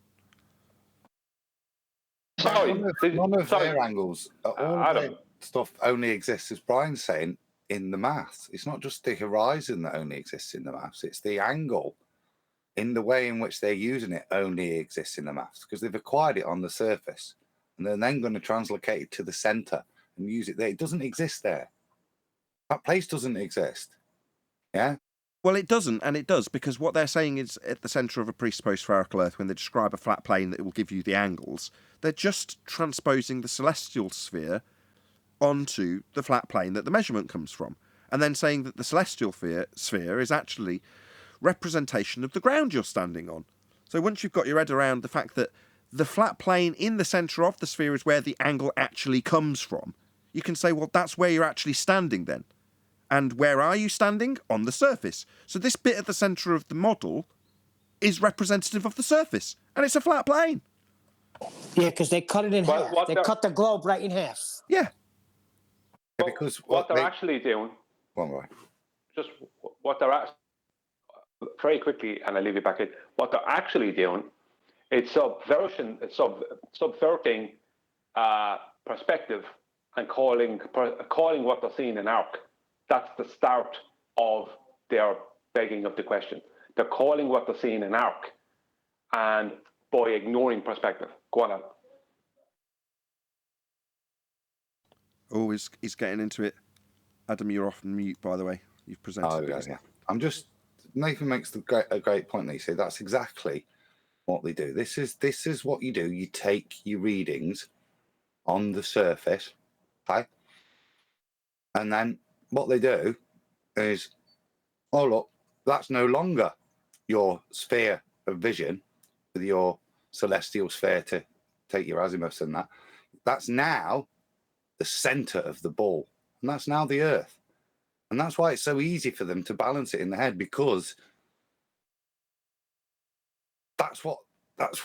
None of their angles, all of their Adam. stuff only exists, as Brian's saying, in the maths. It's not just the horizon that only exists in the maths. It's the angle in the way in which they're using it only exists in the maths because they've acquired it on the surface and they're then going to translocate it to the centre and use it there. It doesn't exist there. That place doesn't exist. Yeah? Well, it doesn't, and it does, because what they're saying is at the centre of a presupposed spherical Earth, when they describe a flat plane that will give you the angles, they're just transposing the celestial sphere onto the flat plane that the measurement comes from, and then saying that the celestial sphere is actually representation of the ground you're standing on. So once you've got your head around the fact that the flat plane in the centre of the sphere is where the angle actually comes from, you can say, well, that's where you're actually standing then. And where are you standing? On the surface. So this bit at the centre of the model is representative of the surface, and it's a flat plane. Yeah, because they cut it in half. They cut the globe right in half. Yeah. Because what they're actually doing, just what they're very quickly, and I'll leave you back in. What they're actually doing, it's subverting perspective and calling what they're seeing an arc. That's the start of their begging of the question. They're calling what they're seeing an arc, and by ignoring perspective. Go on, Adam. Oh, he's getting into it. Adam, you're off mute, by the way. You've presented. Oh, yeah. I'm just... Nathan makes a great point there. You see, that's exactly what they do. This is what you do. You take your readings on the surface, okay? And then what they do is, oh, look, that's no longer your sphere of vision with your celestial sphere to take your azimuths and that. That's now the center of the ball. And that's now the Earth. And that's why it's so easy for them to balance it in the head, because that's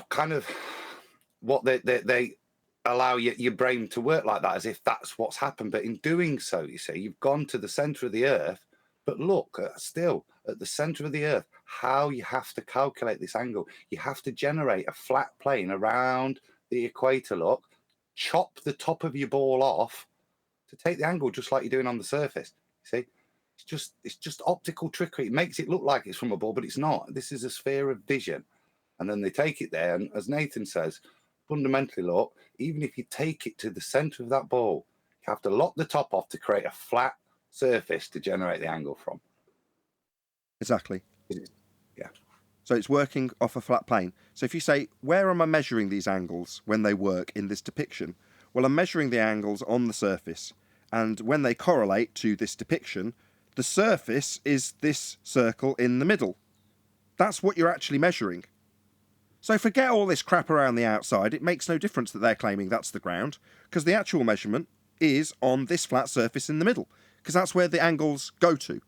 kind of what they allow your brain to work like that, as if that's what's happened. But in doing so, you see, you've gone to the center of the Earth, but look, still at the center of the Earth, how you have to calculate this angle. You have to generate a flat plane around the equator, look, chop the top of your ball off to take the angle, just like you're doing on the surface. You see, it's just optical trickery. It makes it look like it's from a ball, but it's not. This is a sphere of vision. And then they take it there, and as Nathan says, fundamentally, look, even if you take it to the center of that ball, you have to lock the top off to create a flat surface to generate the angle from. Exactly. Yeah. So it's working off a flat plane. So if you say, where am I measuring these angles when they work in this depiction? Well, I'm measuring the angles on the surface. And when they correlate to this depiction, the surface is this circle in the middle. That's what you're actually measuring. So forget all this crap around the outside. It makes no difference that they're claiming that's the ground, because the actual measurement is on this flat surface in the middle, because that's where the angles go to,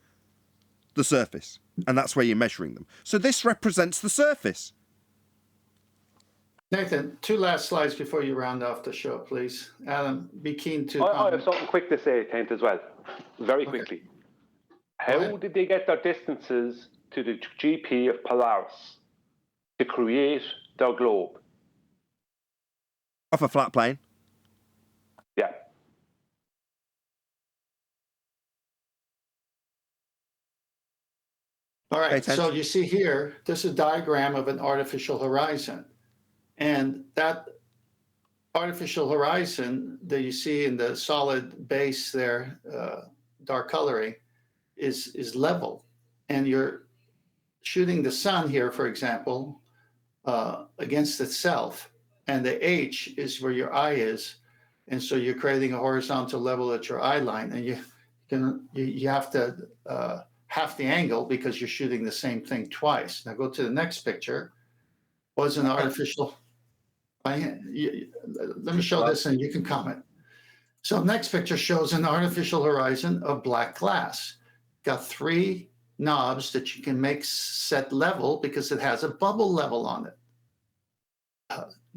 the surface, and that's where you're measuring them. So this represents the surface. Nathan, 2 last slides before you round off the show, please. Adam, be keen to I have something quick to say, Kent, as well. Very quickly. How did they get their distances to the GP of Polaris to create their globe? Off a flat plane. Yeah. All right, so you see here, this is a diagram of an artificial horizon. And that artificial horizon that you see in the solid base there, dark coloring, is level. And you're shooting the sun here, for example, against itself. And the H is where your eye is. And so you're creating a horizontal level at your eye line. And you have to half the angle because you're shooting the same thing twice. Now go to the next picture. Was an artificial. Let me show this and you can comment. So next picture shows an artificial horizon of black glass. Got 3 knobs that you can make set level because it has a bubble level on it.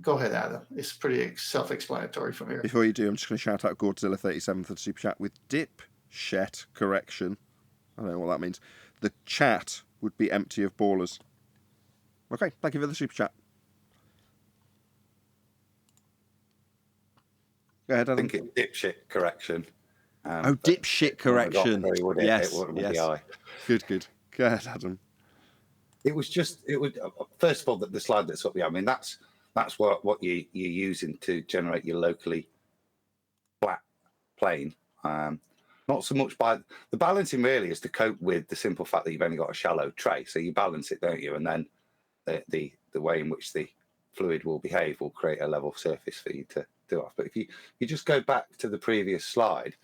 Go ahead, Adam. It's pretty self-explanatory from here. Before you do, I'm just going to shout out Godzilla37 for the super chat with dipshit correction. I don't know what that means. The chat would be empty of ballers. Okay, thank you for the super chat. Go ahead, Adam. I think it's dipshit correction. Dipshit correction. Yes, yes. Good. Go ahead, Adam. It was first of all the slide that's up. I mean, that's what you're using to generate your locally flat plane. Not so much by the balancing really is to cope with the simple fact that you've only got a shallow tray. So you balance it, don't you? And then the way in which the fluid will behave will create a level surface for you to do off. But if you just go back to the previous slide.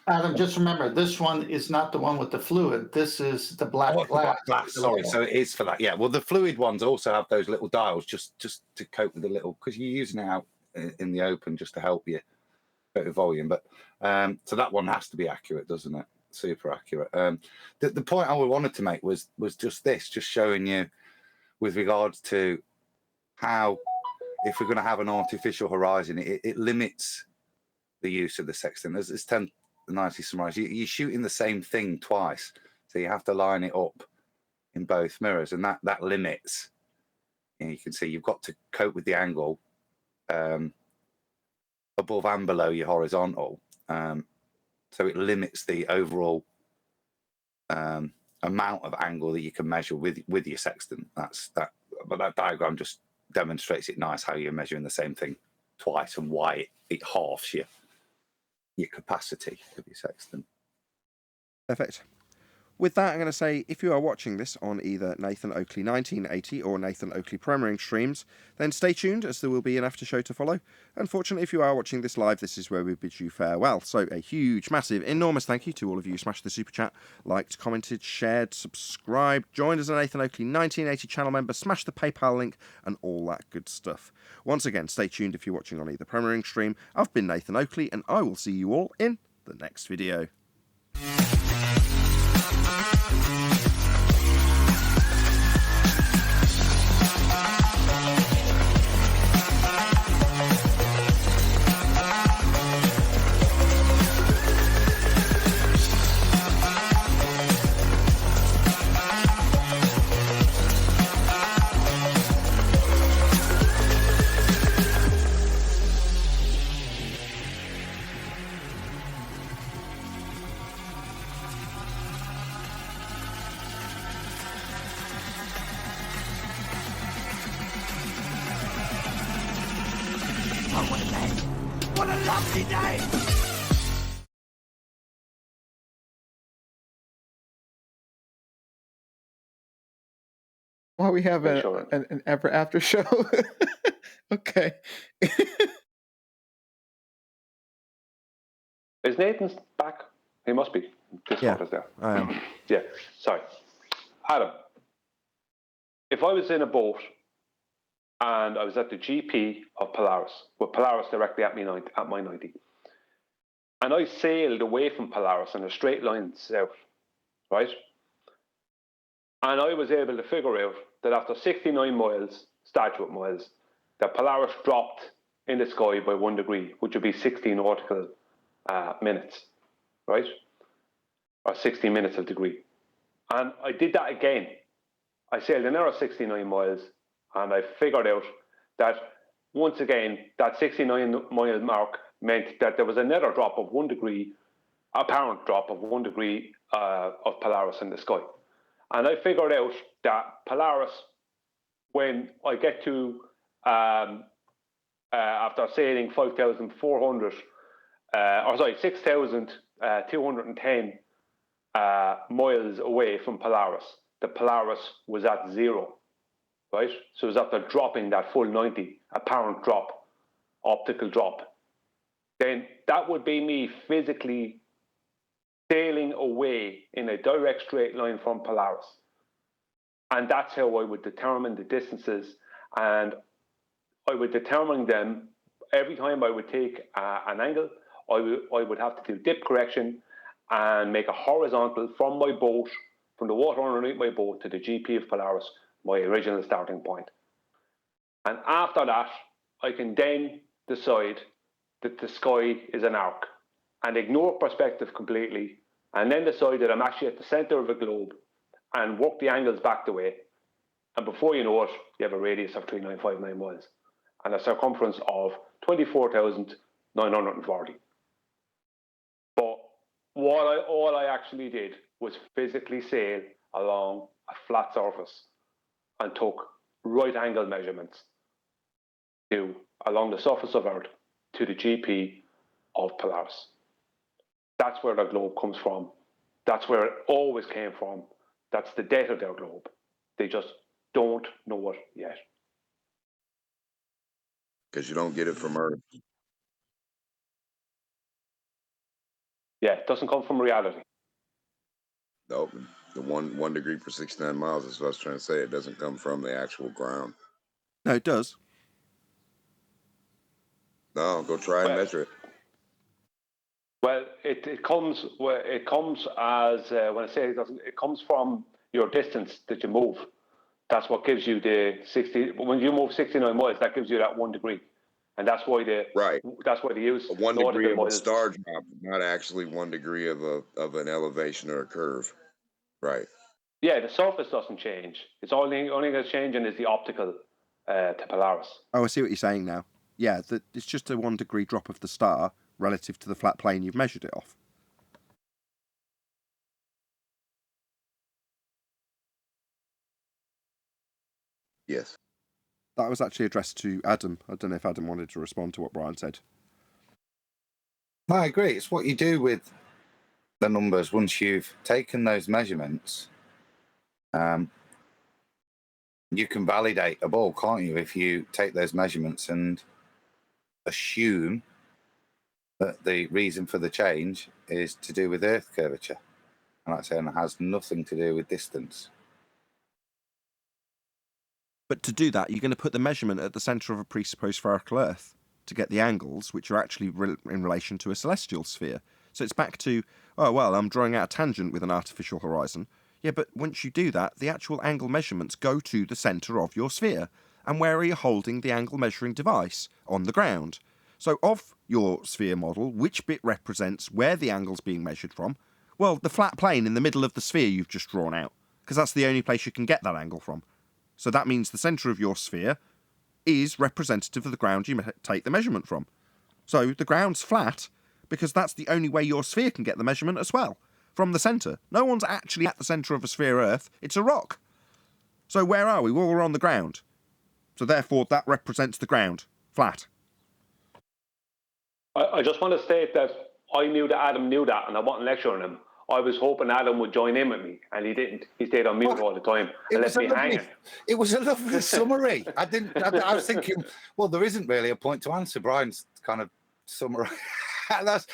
Adam, just remember, this one is not the one with the fluid. This is the black glass. Sorry, so it is for that. Yeah, well, the fluid ones also have those little dials just to cope with the little, because you're using it out in the open just to help you cope with volume. But so that one has to be accurate, doesn't it? Super accurate. The point I wanted to make was just this, just showing you with regards to how, if we're going to have an artificial horizon, it limits the use of the sextant. As Tim nicely summarised, you're shooting the same thing twice, so you have to line it up in both mirrors, and that limits. You can see you've got to cope with the angle above and below your horizontal, so it limits the overall amount of angle that you can measure with your sextant. But that diagram just demonstrates it nice how you're measuring the same thing twice and why it halves your capacity of your sextant. Perfect. With that, I'm going to say, if you are watching this on either Nathan Oakley 1980 or Nathan Oakley Premiering streams, then stay tuned, as there will be an after show to follow. Unfortunately, if you are watching this live, this is where we bid you farewell. So a huge, massive, enormous thank you to all of you who smashed the super chat, liked, commented, shared, subscribed, joined as a Nathan Oakley 1980 channel member, smashed the PayPal link, and all that good stuff. Once again, stay tuned if you're watching on either Premiering stream. I've been Nathan Oakley, and I will see you all in the next video. What a lovely day! Why we have an ever after show? Okay. Is Nathan's back? He must be. Discord is there. I am. Yeah, sorry. Adam, if I was in a boat and I was at the GP of Polaris, with Polaris directly at my 90, and I sailed away from Polaris in a straight line south, right? And I was able to figure out that after 69 miles, statute miles, that Polaris dropped in the sky by 1 degree, which would be 60 nautical minutes, right? Or 60 minutes of degree. And I did that again. I sailed another 69 miles, and I figured out that once again, that 69 mile mark meant that there was another drop of 1 degree, apparent drop of 1 degree of Polaris in the sky. And I figured out that Polaris, when I get to after sailing 6,210 miles away from Polaris. The Polaris was at 0, right? So it was after dropping that full 90, apparent drop, optical drop. Then that would be me physically sailing away in a direct straight line from Polaris. And that's how I would determine the distances, and I would determine them every time I would take an angle. I would have to do dip correction and make a horizontal from my boat, from the water underneath my boat to the GP of Polaris, my original starting point. And after that, I can then decide that the sky is an arc and ignore perspective completely, and then decide that I'm actually at the center of a globe and work the angles back the way. And before you know it, you have a radius of 3959 miles and a circumference of 24,940. But all I actually did was physically sail along a flat surface and took right angle measurements along the surface of Earth to the GP of Polaris. That's where the globe comes from. That's where it always came from. That's the date of their globe. They just don't know it yet. Because you don't get it from Earth. Yeah, it doesn't come from reality. Nope. The 1 degree per 69 miles is what I was trying to say. It doesn't come from the actual ground. No, it does. No, go try and measure it. Well, it comes as when I say it doesn't. It comes from your distance that you move. That's what gives you the 60. When you move 69 miles, that gives you that 1 degree, and that's why they use 1 degree of a star drop, not actually 1 degree of an elevation or a curve. Right. Yeah, the surface doesn't change. It's only that's changing is the optical to Polaris. Oh, I see what you're saying now. Yeah, it's just a 1 degree drop of the star relative to the flat plane you've measured it off. Yes. That was actually addressed to Adam. I don't know if Adam wanted to respond to what Brian said. I agree. It's what you do with the numbers once you've taken those measurements. You can validate a ball, can't you, if you take those measurements and assume that the reason for the change is to do with Earth curvature. And like I say, it has nothing to do with distance. But to do that, you're going to put the measurement at the centre of a presupposed spherical Earth to get the angles, which are actually in relation to a celestial sphere. So it's back to, oh, well, I'm drawing out a tangent with an artificial horizon. Yeah, but once you do that, the actual angle measurements go to the centre of your sphere. And where are you holding the angle measuring device? On the ground. So of your sphere model, which bit represents where the angle's being measured from? Well, the flat plane in the middle of the sphere you've just drawn out, because that's the only place you can get that angle from. So that means the centre of your sphere is representative of the ground you take the measurement from. So the ground's flat because that's the only way your sphere can get the measurement as well, from the centre. No one's actually at the centre of a sphere Earth, it's a rock. So where are we? Well, we're on the ground. So therefore that represents the ground, flat. I just want to state that I knew that Adam knew that, and I wasn't lecturing him. I was hoping Adam would join in with me, and he didn't. He stayed on mute all the time and left me hanging. It was a lovely summary. I was thinking, well, there isn't really a point to answer. Brian's kind of summary. I was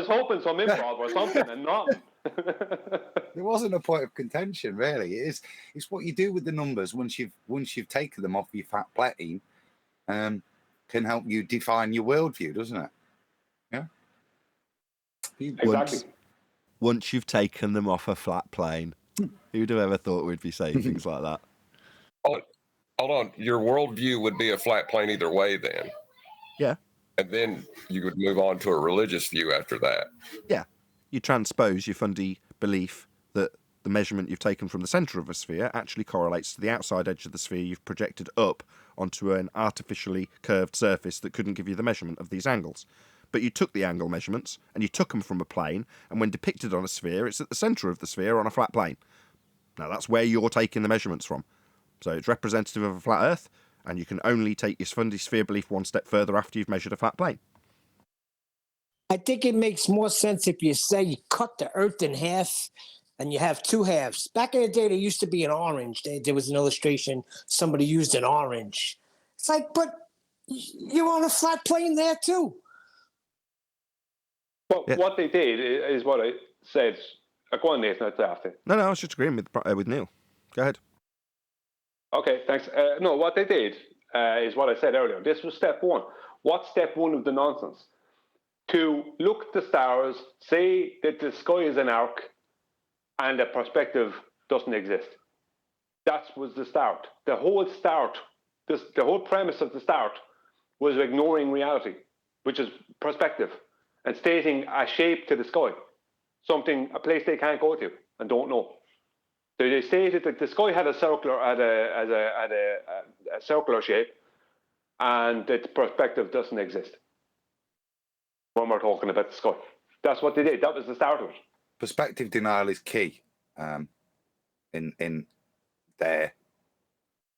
hoping some improv or something, and not. There wasn't a point of contention, really. It's what you do with the numbers once you've taken them off your fat plane. Can help you define your worldview, doesn't it? Yeah. Exactly. Once you've taken them off a flat plane. Who'd have ever thought we'd be saying things like that? Hold on. Your worldview would be a flat plane either way then. Yeah. And then you would move on to a religious view after that. Yeah. You transpose your fundy belief that the measurement you've taken from the centre of a sphere actually correlates to the outside edge of the sphere you've projected up onto an artificially curved surface that couldn't give you the measurement of these angles. But you took the angle measurements, and you took them from a plane, and when depicted on a sphere, it's at the centre of the sphere on a flat plane. Now, that's where you're taking the measurements from. So it's representative of a flat Earth, and you can only take your Fundy sphere belief one step further after you've measured a flat plane. I think it makes more sense if you say you cut the Earth in half and you have two halves. Back in the day, there used to be an orange. There was an illustration. Somebody used an orange. It's like, but you're on a flat plane there too. Well, what they did is what I said. Go on, Nathan, that's after. No, I was just agreeing with Neil. Go ahead. Okay, thanks. No, what they did is what I said earlier. This was step one. What's step one of the nonsense? To look at the stars, say that the sky is an arc and that perspective doesn't exist. That was the start. The whole premise of the start was ignoring reality, which is perspective, and stating a shape to the sky, a place they can't go to and don't know. So they stated that the sky had a circular shape, and that perspective doesn't exist when we're talking about the sky. That's what they did. That was the start of it. Perspective denial is key in their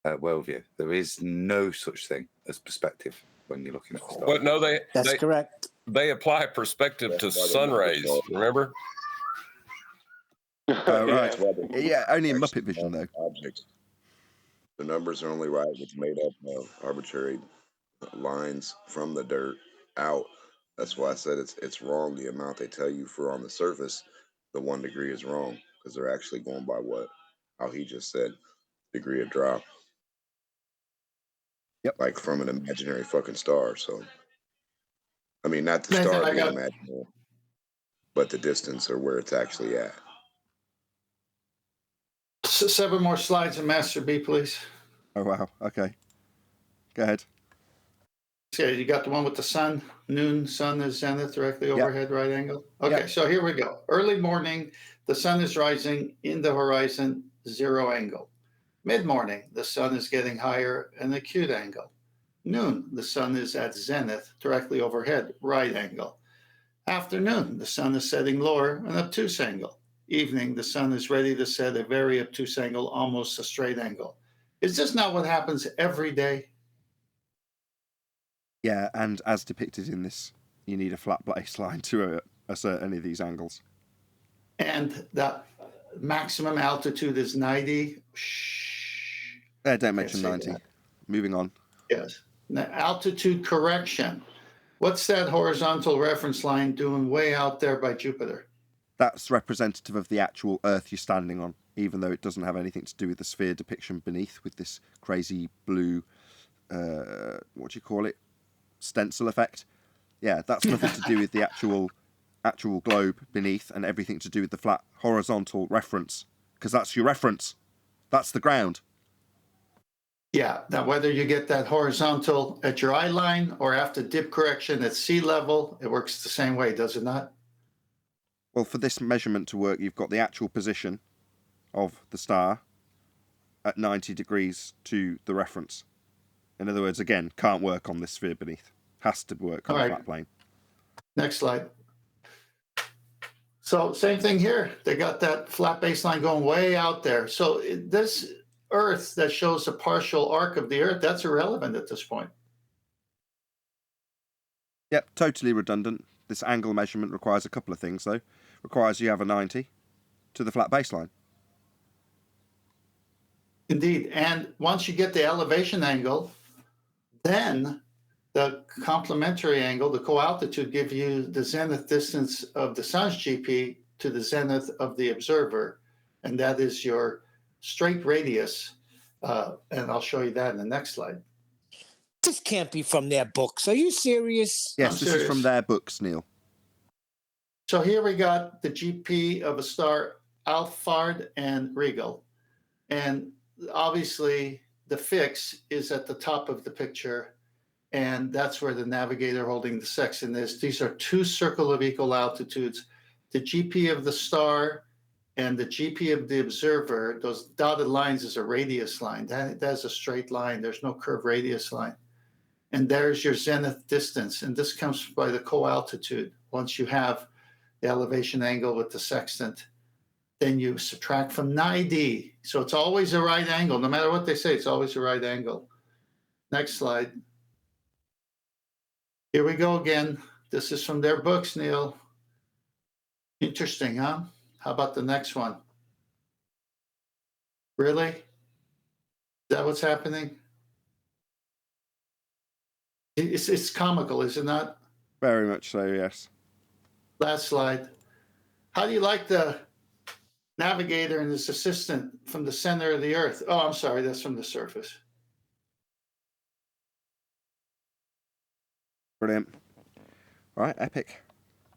worldview. There is no such thing as perspective when you're looking at the stars. But no, That's correct. They apply perspective to sun rays, remember? Right. Yeah, only in Muppet Vision, though. Objects. The numbers are only right if it's made up of arbitrary lines from the dirt out. That's why I said it's wrong. The amount they tell you for on the surface, the 1 degree is wrong, because they're actually going by how he just said, degree of drop. Yep. Like from an imaginary fucking star. So, I mean, not the Nathan, star I being got- imaginary, but the distance or where it's actually at. 7 more slides in Master B, please. Oh, wow. Okay. Go ahead. Okay, you got the one with the sun, noon, sun is zenith, directly overhead, right angle. Okay, so here we go. Early morning, the sun is rising in the horizon, 0 angle. Mid-morning, the sun is getting higher, an acute angle. Noon, the sun is at zenith, directly overhead, right angle. Afternoon, the sun is setting lower, an obtuse angle. Evening, the sun is ready to set a very obtuse angle, almost a straight angle. Is this not what happens every day? Yeah, and as depicted in this, you need a flat baseline to assert any of these angles. And the maximum altitude is 90. Don't mention Can't say 90. Moving on. Yes. Now, altitude correction. What's that horizontal reference line doing way out there by Jupiter? That's representative of the actual Earth you're standing on, even though it doesn't have anything to do with the sphere depiction beneath with this crazy blue, what do you call it? Stencil effect. Yeah, that's nothing to do with the actual globe beneath, and everything to do with the flat horizontal reference, because that's your reference. That's the ground. Yeah. Now, whether you get that horizontal at your eye line or after dip correction at sea level, it works the same way, does it not? Well, for this measurement to work, you've got the actual position of the star at 90 degrees to the reference. In other words, again, can't work on this sphere beneath. Has to work on a flat plane. Next slide. So same thing here. They got that flat baseline going way out there. So this Earth that shows a partial arc of the Earth, that's irrelevant at this point. Yep, totally redundant. This angle measurement requires a couple of things, though. Requires you have a 90 to the flat baseline. Indeed. And once you get the elevation angle, then the complementary angle, the co-altitude, give you the zenith distance of the sun's GP to the zenith of the observer. And that is your straight radius. And I'll show you that in the next slide. This can't be from their books. Are you serious? Yes, I'm this serious. is from their books, Neil. So here we got the GP of a star, Alphard and Regal. And obviously the fix is at the top of the picture. And that's where the navigator holding the sextant is. These are two circles of equal altitudes. The GP of the star and the GP of the observer, those dotted lines is a radius line. That's a straight line. There's no curved radius line. And there's your zenith distance. And this comes by the co-altitude. Once you have the elevation angle with the sextant, then you subtract from 90. So it's always a right angle. No matter what they say, it's always a right angle. Next slide. Here we go again. This is from their books, Neil. Interesting, huh? How about the next one? Really? Is that what's happening? It's comical, is it not? Very much so, yes. Last slide. How do you like the navigator and his assistant from the center of the Earth? Oh, I'm sorry, that's from the surface. Brilliant. All right, epic.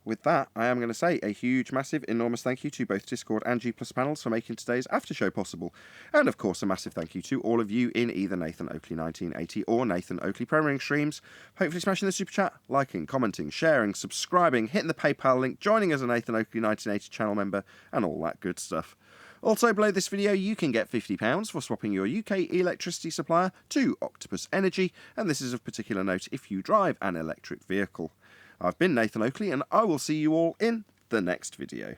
With that, I am going to say a huge, massive, enormous thank you to both Discord and G Plus panels for making today's after show possible. And of course, a massive thank you to all of you in either Nathan Oakley 1980 or Nathan Oakley Premiering streams. Hopefully smashing the super chat, liking, commenting, sharing, subscribing, hitting the PayPal link, joining as a Nathan Oakley 1980 channel member, and all that good stuff. Also, below this video, you can get £50 for swapping your UK electricity supplier to Octopus Energy, and this is of particular note if you drive an electric vehicle. I've been Nathan Oakley, and I will see you all in the next video.